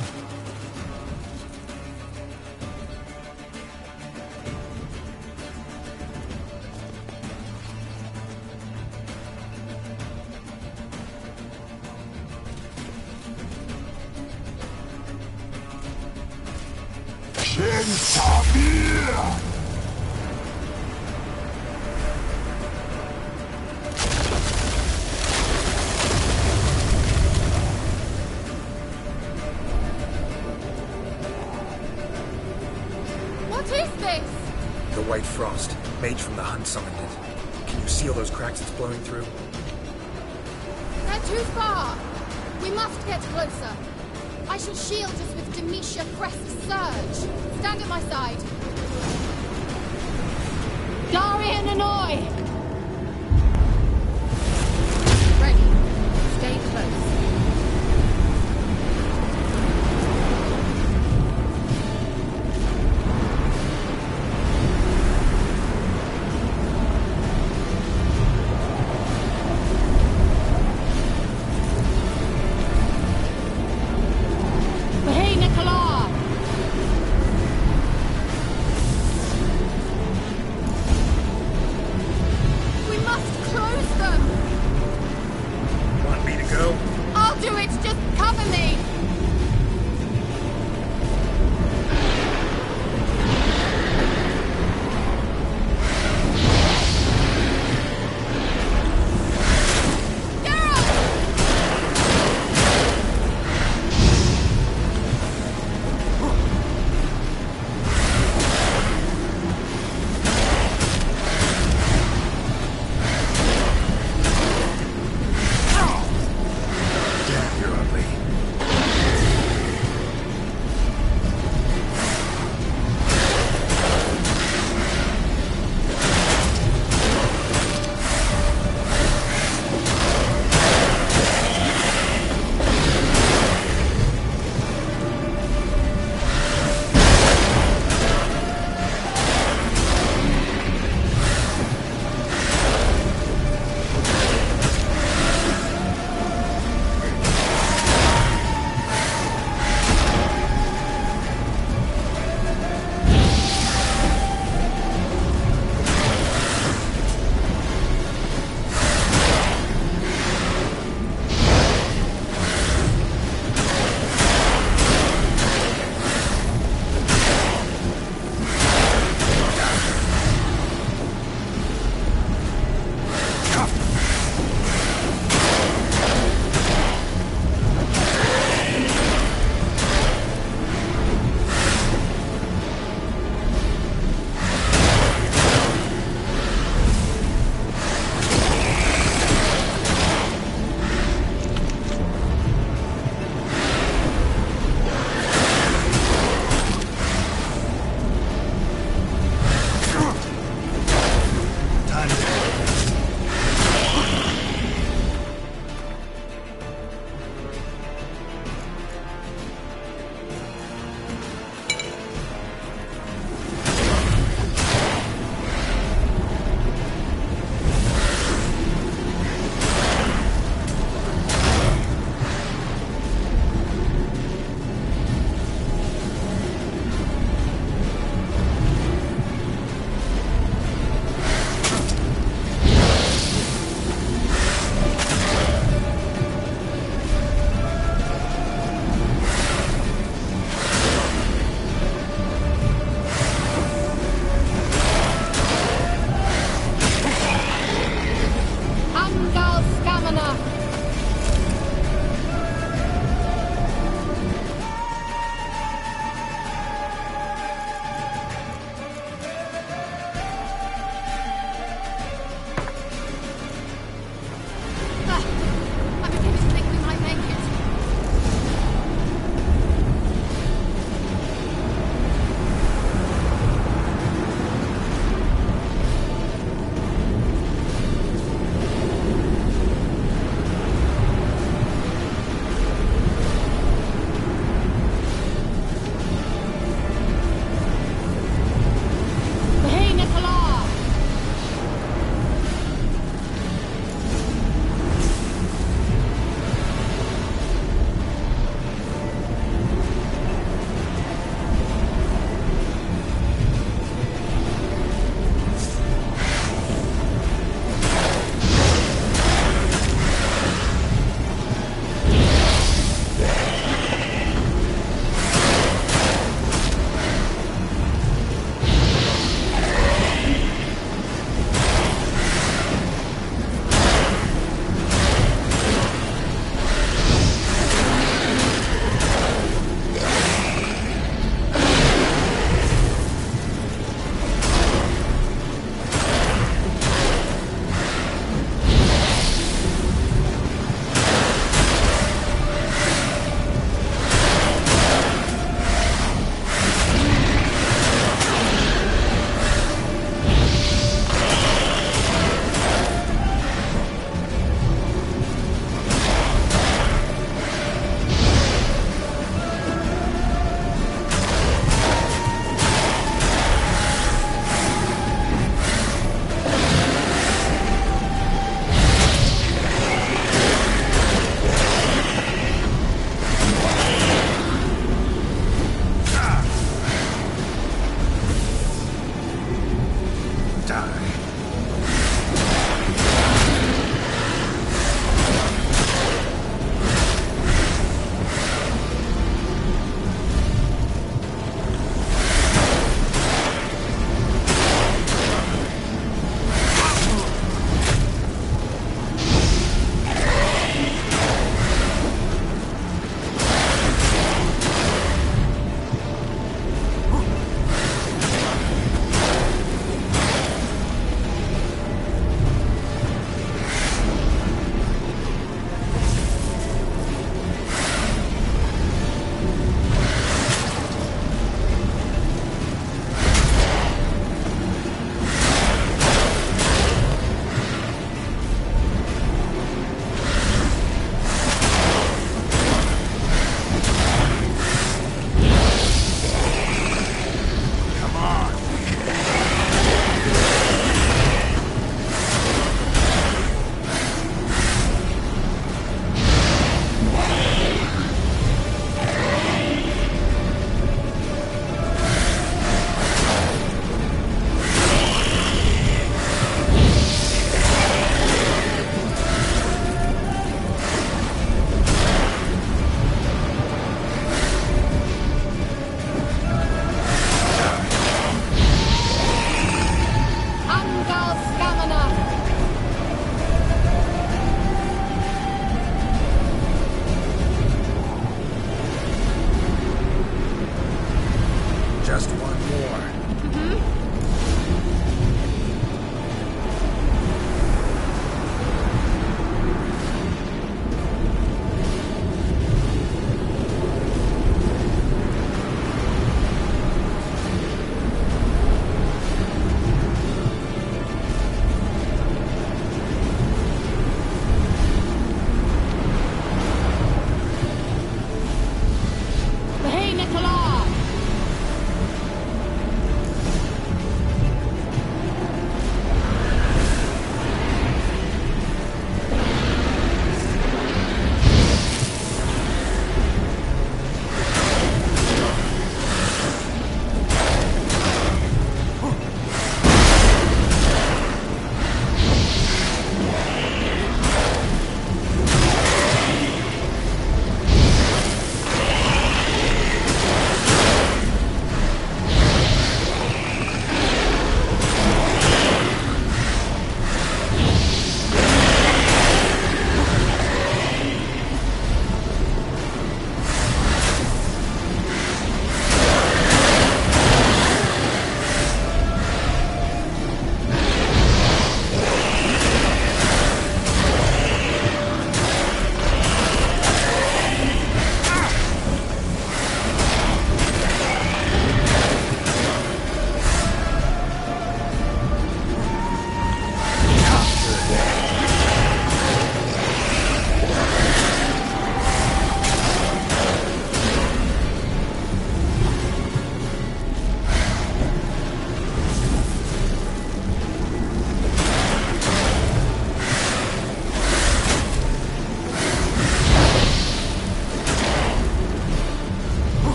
What is this? The White Frost. Mage from the Hunt summoned it. Can you see all those cracks it's blowing through? They're too far. We must get closer. I shall shield us with Demetia Crest's surge. Stand at my side. Darian and Oi! Ready. Stay close.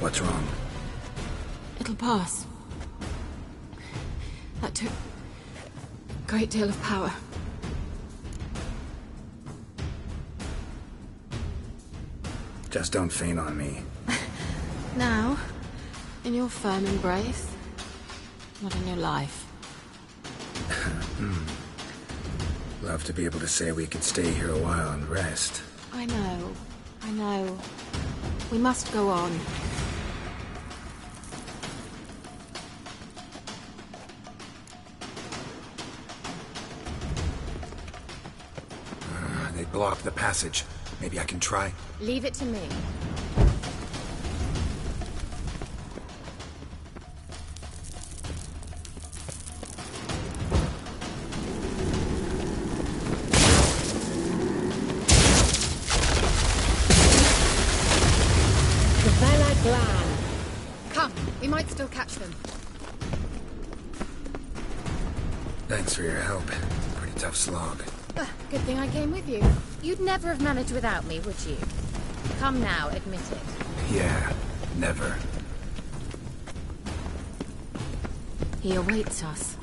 What's wrong? It'll pass. That took a great deal of power. Just don't faint on me. Now, in your firm embrace, not in your life. Love to be able to say we could stay here a while and rest. I know. We must go on. They blocked the passage. Maybe I can try? Leave it to me. Come, we might still catch them. Thanks for your help. Pretty tough slog. Good thing I came with you. You'd never have managed without me, would you? Come now, admit it. Yeah, never. He awaits us.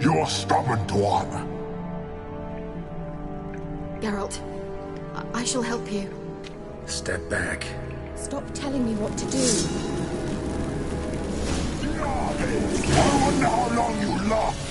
You're stubborn, Dwan. Geralt, I shall help you. Step back. Stop telling me what to do. I wonder how long you last.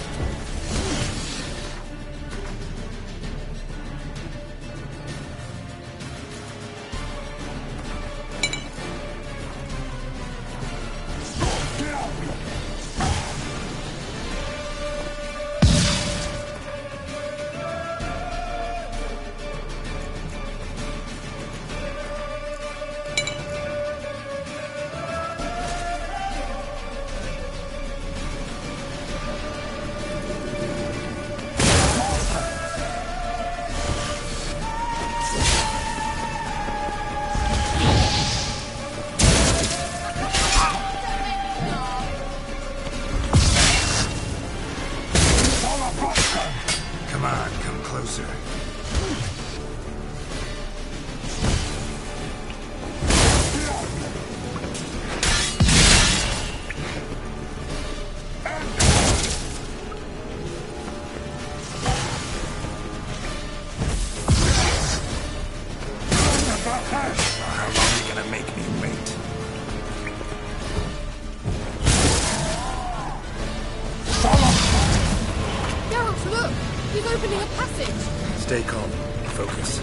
Come on, come closer. How long are you gonna make me wait? Geralt, look! He's opening a passage! Stay calm. Focus.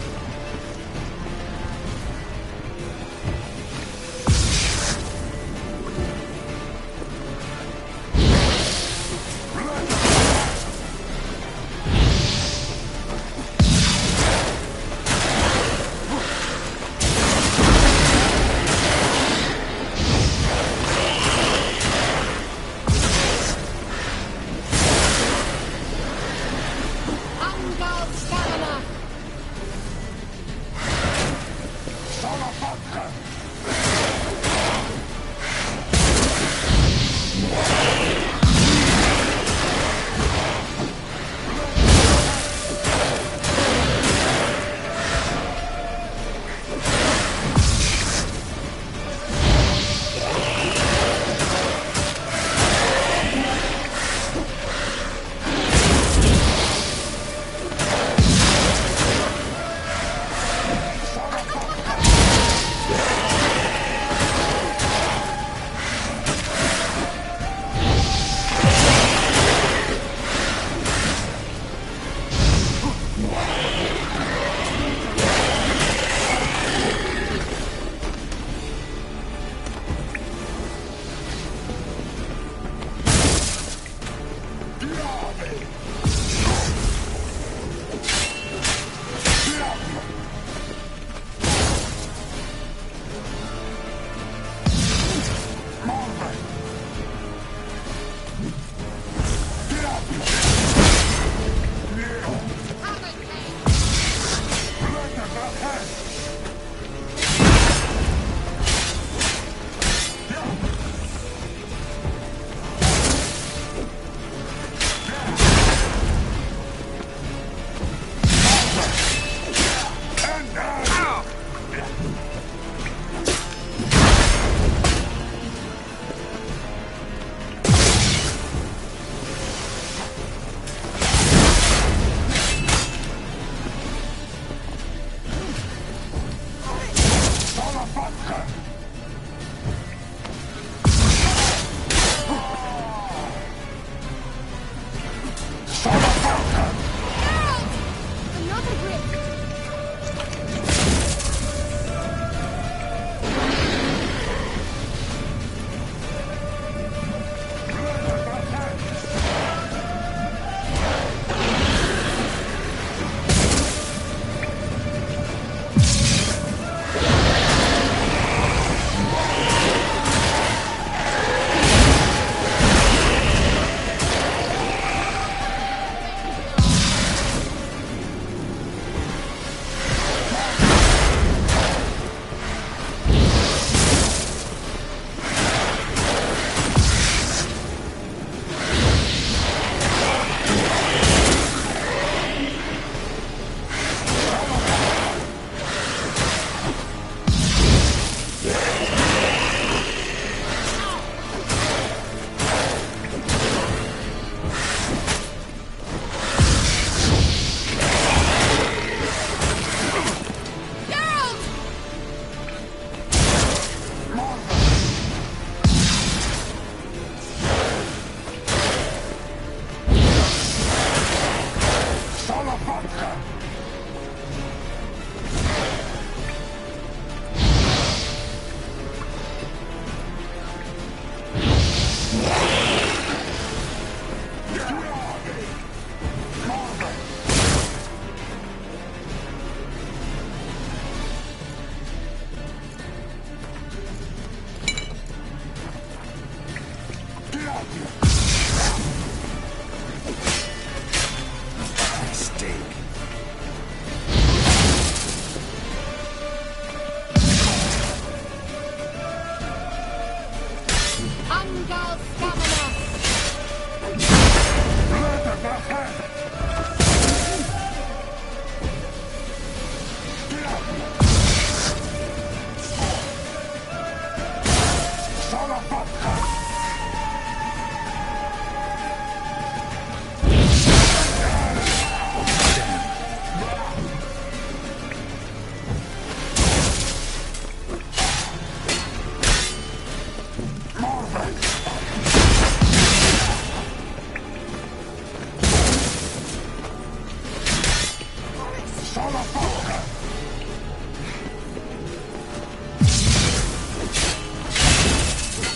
Another rift!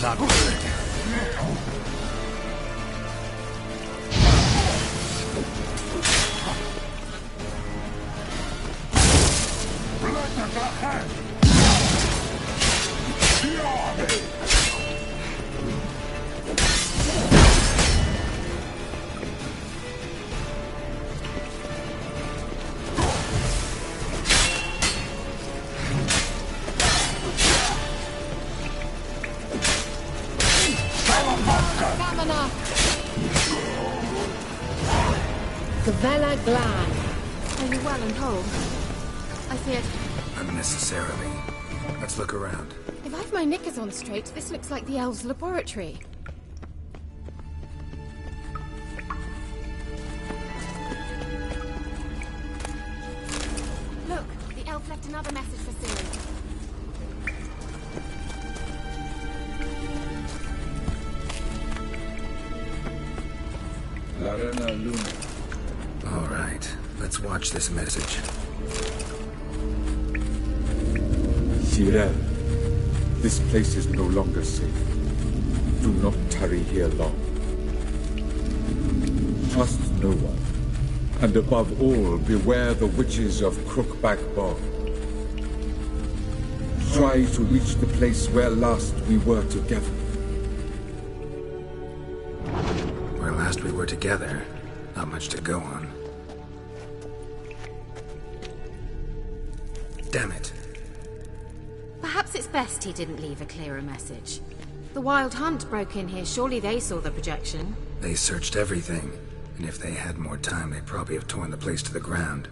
Not good. Gavella Glan. Are you well and whole? I feared... Unnecessarily. Let's look around. If I've my knickers on straight, this looks like the elves' laboratory. Look, the elf left another message for Ciri. Larena Luna. All right, let's watch this message. Cirel, this place is no longer safe. Do not tarry here long. Trust no one. And above all, beware the witches of Crookback Bog. Try to reach the place where last we were together. Where last we were together, not much to go on. Damn it. Perhaps it's best he didn't leave a clearer message. The Wild Hunt broke in here. Surely they saw the projection. They searched everything, and if they had more time, they'd probably have torn the place to the ground.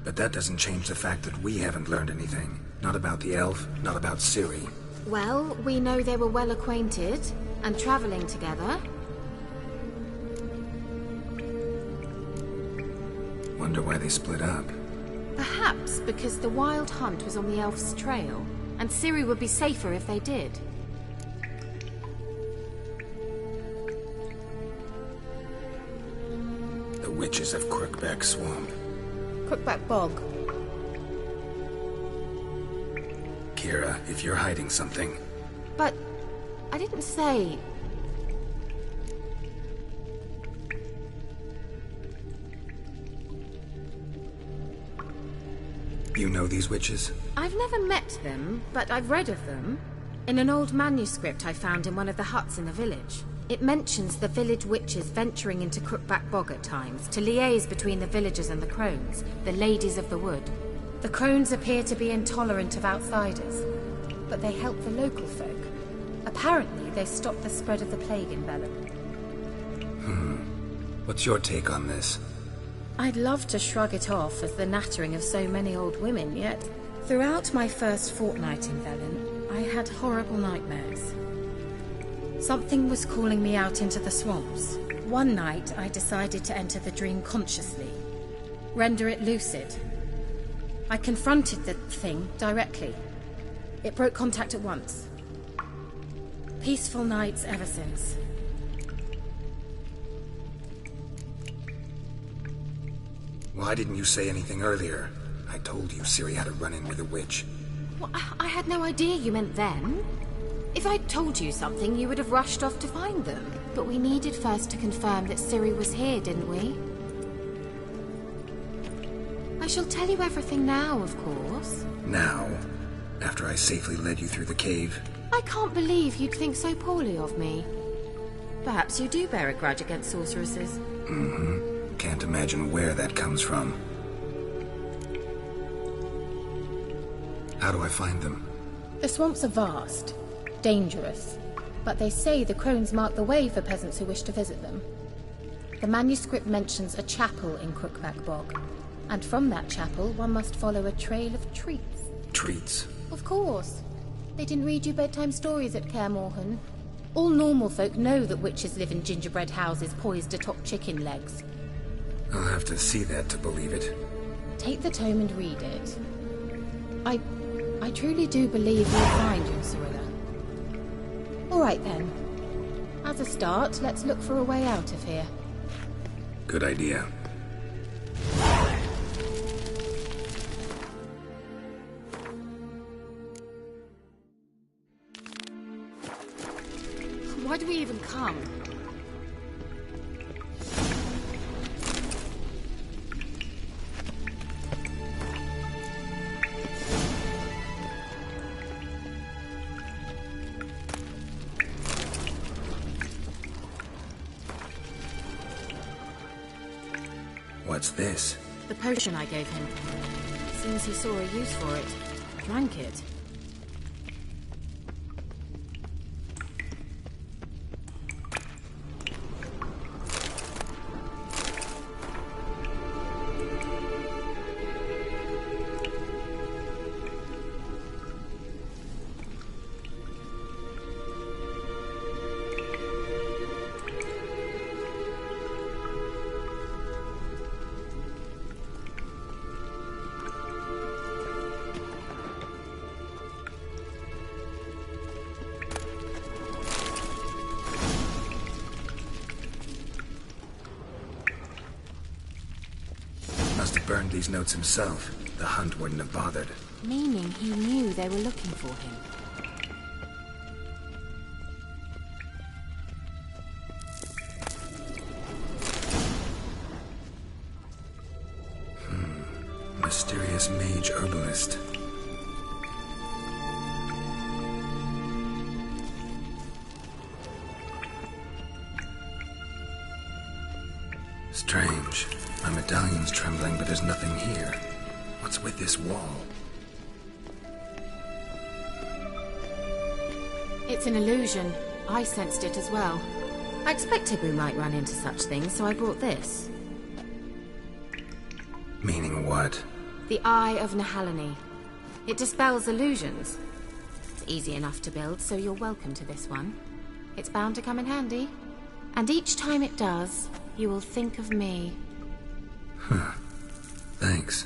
But that doesn't change the fact that we haven't learned anything. Not about the elf, not about Ciri. Well, we know they were well acquainted and traveling together. Wonder why they split up. Perhaps because the Wild Hunt was on the elf's trail, and Ciri would be safer if they did. The witches of Crookback Swamp. Crookback Bog. Kira, if you're hiding something... But I didn't say... You know these witches? I've never met them, but I've read of them. In an old manuscript I found in one of the huts in the village. It mentions the village witches venturing into Crookback Bog at times to liaise between the villagers and the crones, the ladies of the wood. The crones appear to be intolerant of outsiders, but they help the local folk. Apparently, they stop the spread of the plague in Velen. What's your take on this? I'd love to shrug it off as the nattering of so many old women, yet throughout my first fortnight in Velen, I had horrible nightmares. Something was calling me out into the swamps. One night, I decided to enter the dream consciously, render it lucid. I confronted the thing directly. It broke contact at once. Peaceful nights ever since. Why didn't you say anything earlier? I told you Ciri had a run-in with a witch. Well, I had no idea you meant then. If I'd told you something, you would have rushed off to find them. But we needed first to confirm that Ciri was here, didn't we? I shall tell you everything now, of course. Now? After I safely led you through the cave? I can't believe you'd think so poorly of me. Perhaps you do bear a grudge against sorceresses. Can't imagine where that comes from. How do I find them? The swamps are vast, dangerous, but they say the crones mark the way for peasants who wish to visit them. The manuscript mentions a chapel in Crookback Bog, and from that chapel one must follow a trail of treats. Treats? Of course. They didn't read you bedtime stories at Kaer Morhen. All normal folk know that witches live in gingerbread houses poised atop chicken legs. I'll have to see that to believe it. Take the tome and read it. I truly do believe you'll find your Cirilla. All right then. As a start, let's look for a way out of here. Good idea. Why do we even come? What's this? The potion I gave him. Seems he saw a use for it. Drank it. Must have burned these notes himself. The hunt wouldn't have bothered. Meaning he knew they were looking for him. Mysterious mage herbalist. Strange. My medallion's trembling, but there's nothing here. What's with this wall? It's an illusion. I sensed it as well. I expected we might run into such things, so I brought this. Meaning what? The Eye of Nehaleni. It dispels illusions. It's easy enough to build, so you're welcome to this one. It's bound to come in handy. And each time it does, you will think of me. Huh. Thanks.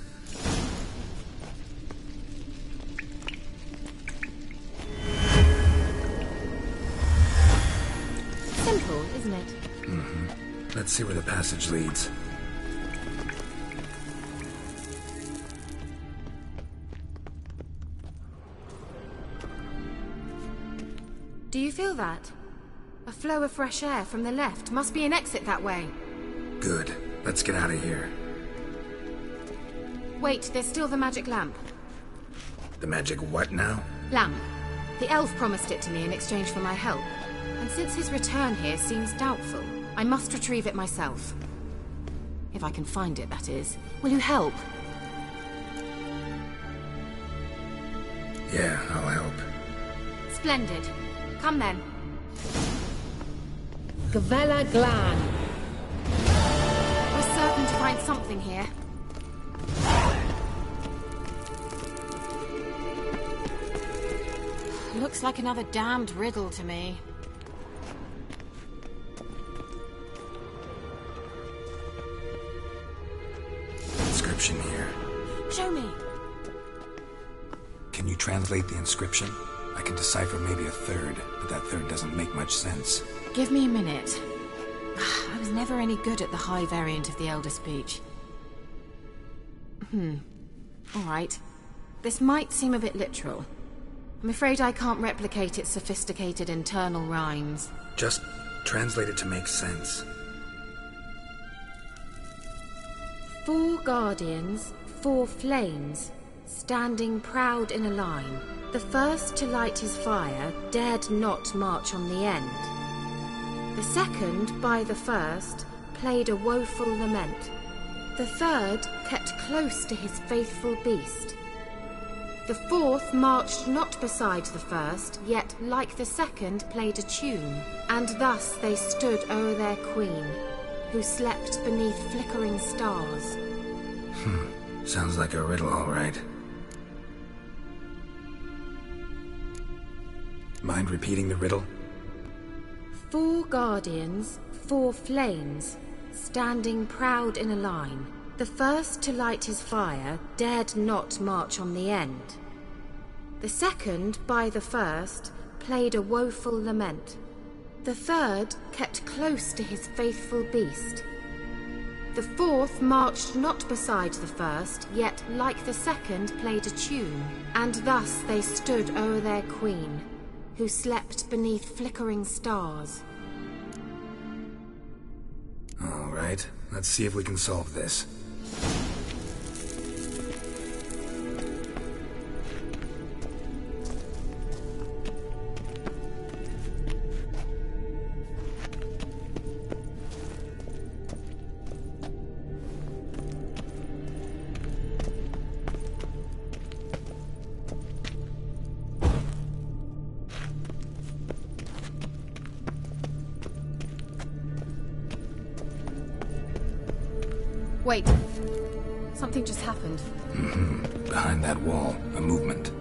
Simple, isn't it? Let's see where the passage leads. Do you feel that? A flow of fresh air from the left. Must be an exit that way. Good. Let's get out of here. Wait, there's still the magic lamp. The magic what now? Lamp. The elf promised it to me in exchange for my help. And since his return here seems doubtful, I must retrieve it myself. If I can find it, that is. Will you help? Yeah, I'll help. Splendid. Come then. Gavella Glan. We're certain to find something here. Looks like another damned riddle to me. Inscription here. Show me. Can you translate the inscription? I can decipher maybe a third, but that third doesn't make much sense. Give me a minute. I was never any good at the high variant of the Elder Speech. All right. This might seem a bit literal. I'm afraid I can't replicate its sophisticated internal rhymes. Just translate it to make sense. 4 guardians, 4 flames, standing proud in a line. The first to light his fire dared not march on the end. The second, by the first, played a woeful lament. The third kept close to his faithful beast. The fourth marched not beside the first, yet like the second played a tune, and thus they stood o'er their queen, who slept beneath flickering stars. Sounds like a riddle, all right. Mind repeating the riddle? 4 guardians, 4 flames, standing proud in a line. The first to light his fire dared not march on the end. The second, by the first, played a woeful lament. The third kept close to his faithful beast. The fourth marched not beside the first, yet like the second played a tune, and thus they stood o'er their queen, who slept beneath flickering stars. All right, let's see if we can solve this. Wait. Something just happened. Behind that wall, a movement.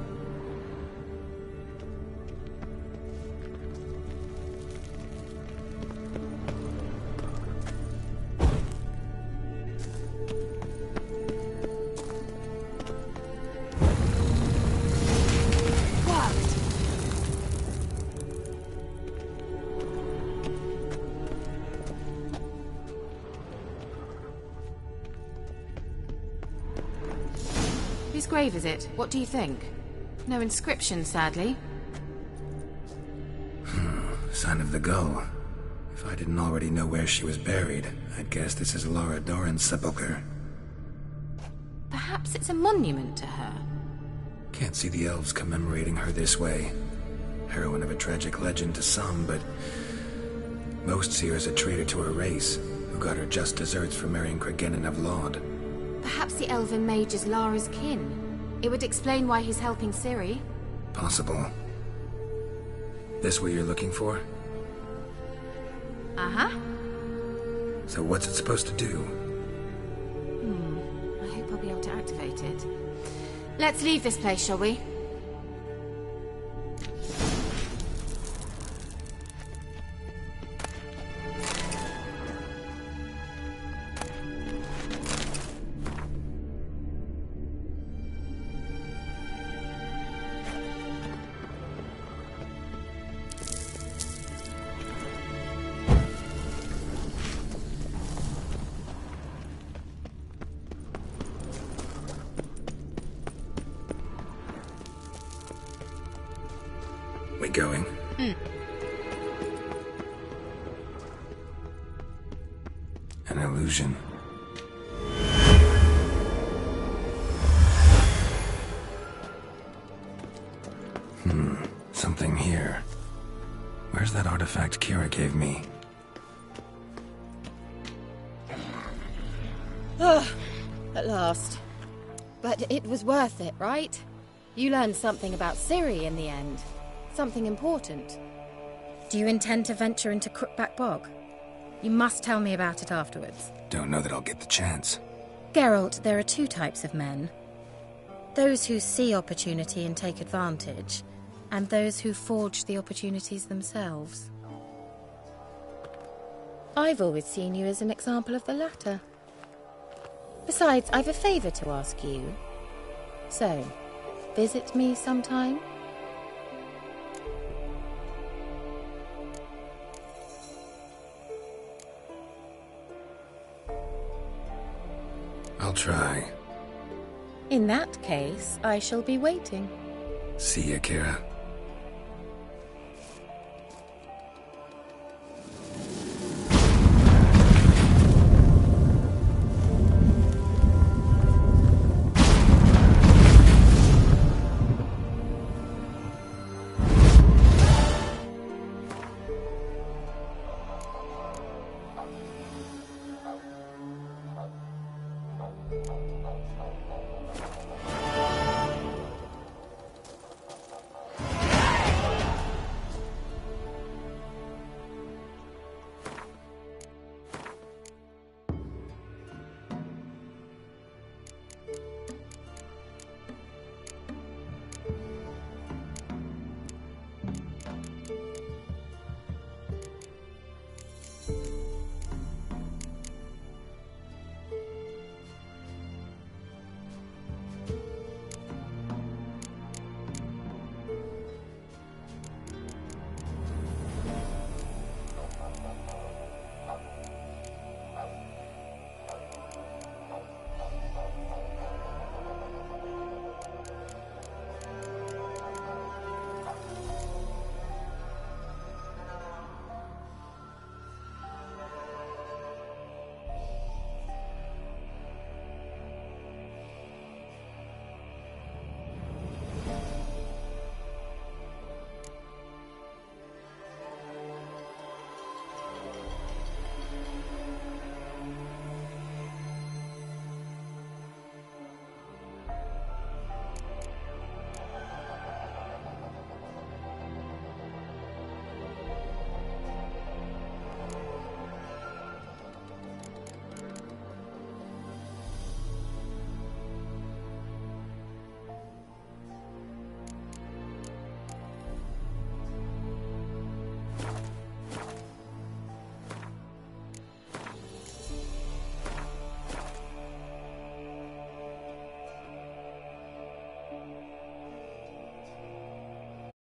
Whose grave is it? What do you think? No inscription, sadly. Sign of the gull. If I didn't already know where she was buried, I'd guess this is Lara Dorren's sepulchre. Perhaps it's a monument to her. Can't see the elves commemorating her this way. Heroine of a tragic legend to some, but most see her as a traitor to her race, who got her just deserts for marrying Cregennan of Laud. Perhaps the elven mage is Lara's kin. It would explain why he's helping Ciri. Possible. This what you're looking for? Uh-huh. So what's it supposed to do? I hope I'll be able to activate it. Let's leave this place, shall we? We going? An illusion. Something here. Where's that artifact Kira gave me? At last. But it was worth it, right? You learned something about Ciri in the end. Something important. Do you intend to venture into Crookback Bog? You must tell me about it afterwards. Don't know that I'll get the chance. Geralt, there are two types of men. Those who see opportunity and take advantage, and those who forge the opportunities themselves. I've always seen you as an example of the latter. Besides, I've a favour to ask you. So, visit me sometime? I'll try. In that case, I shall be waiting. See ya, Kira.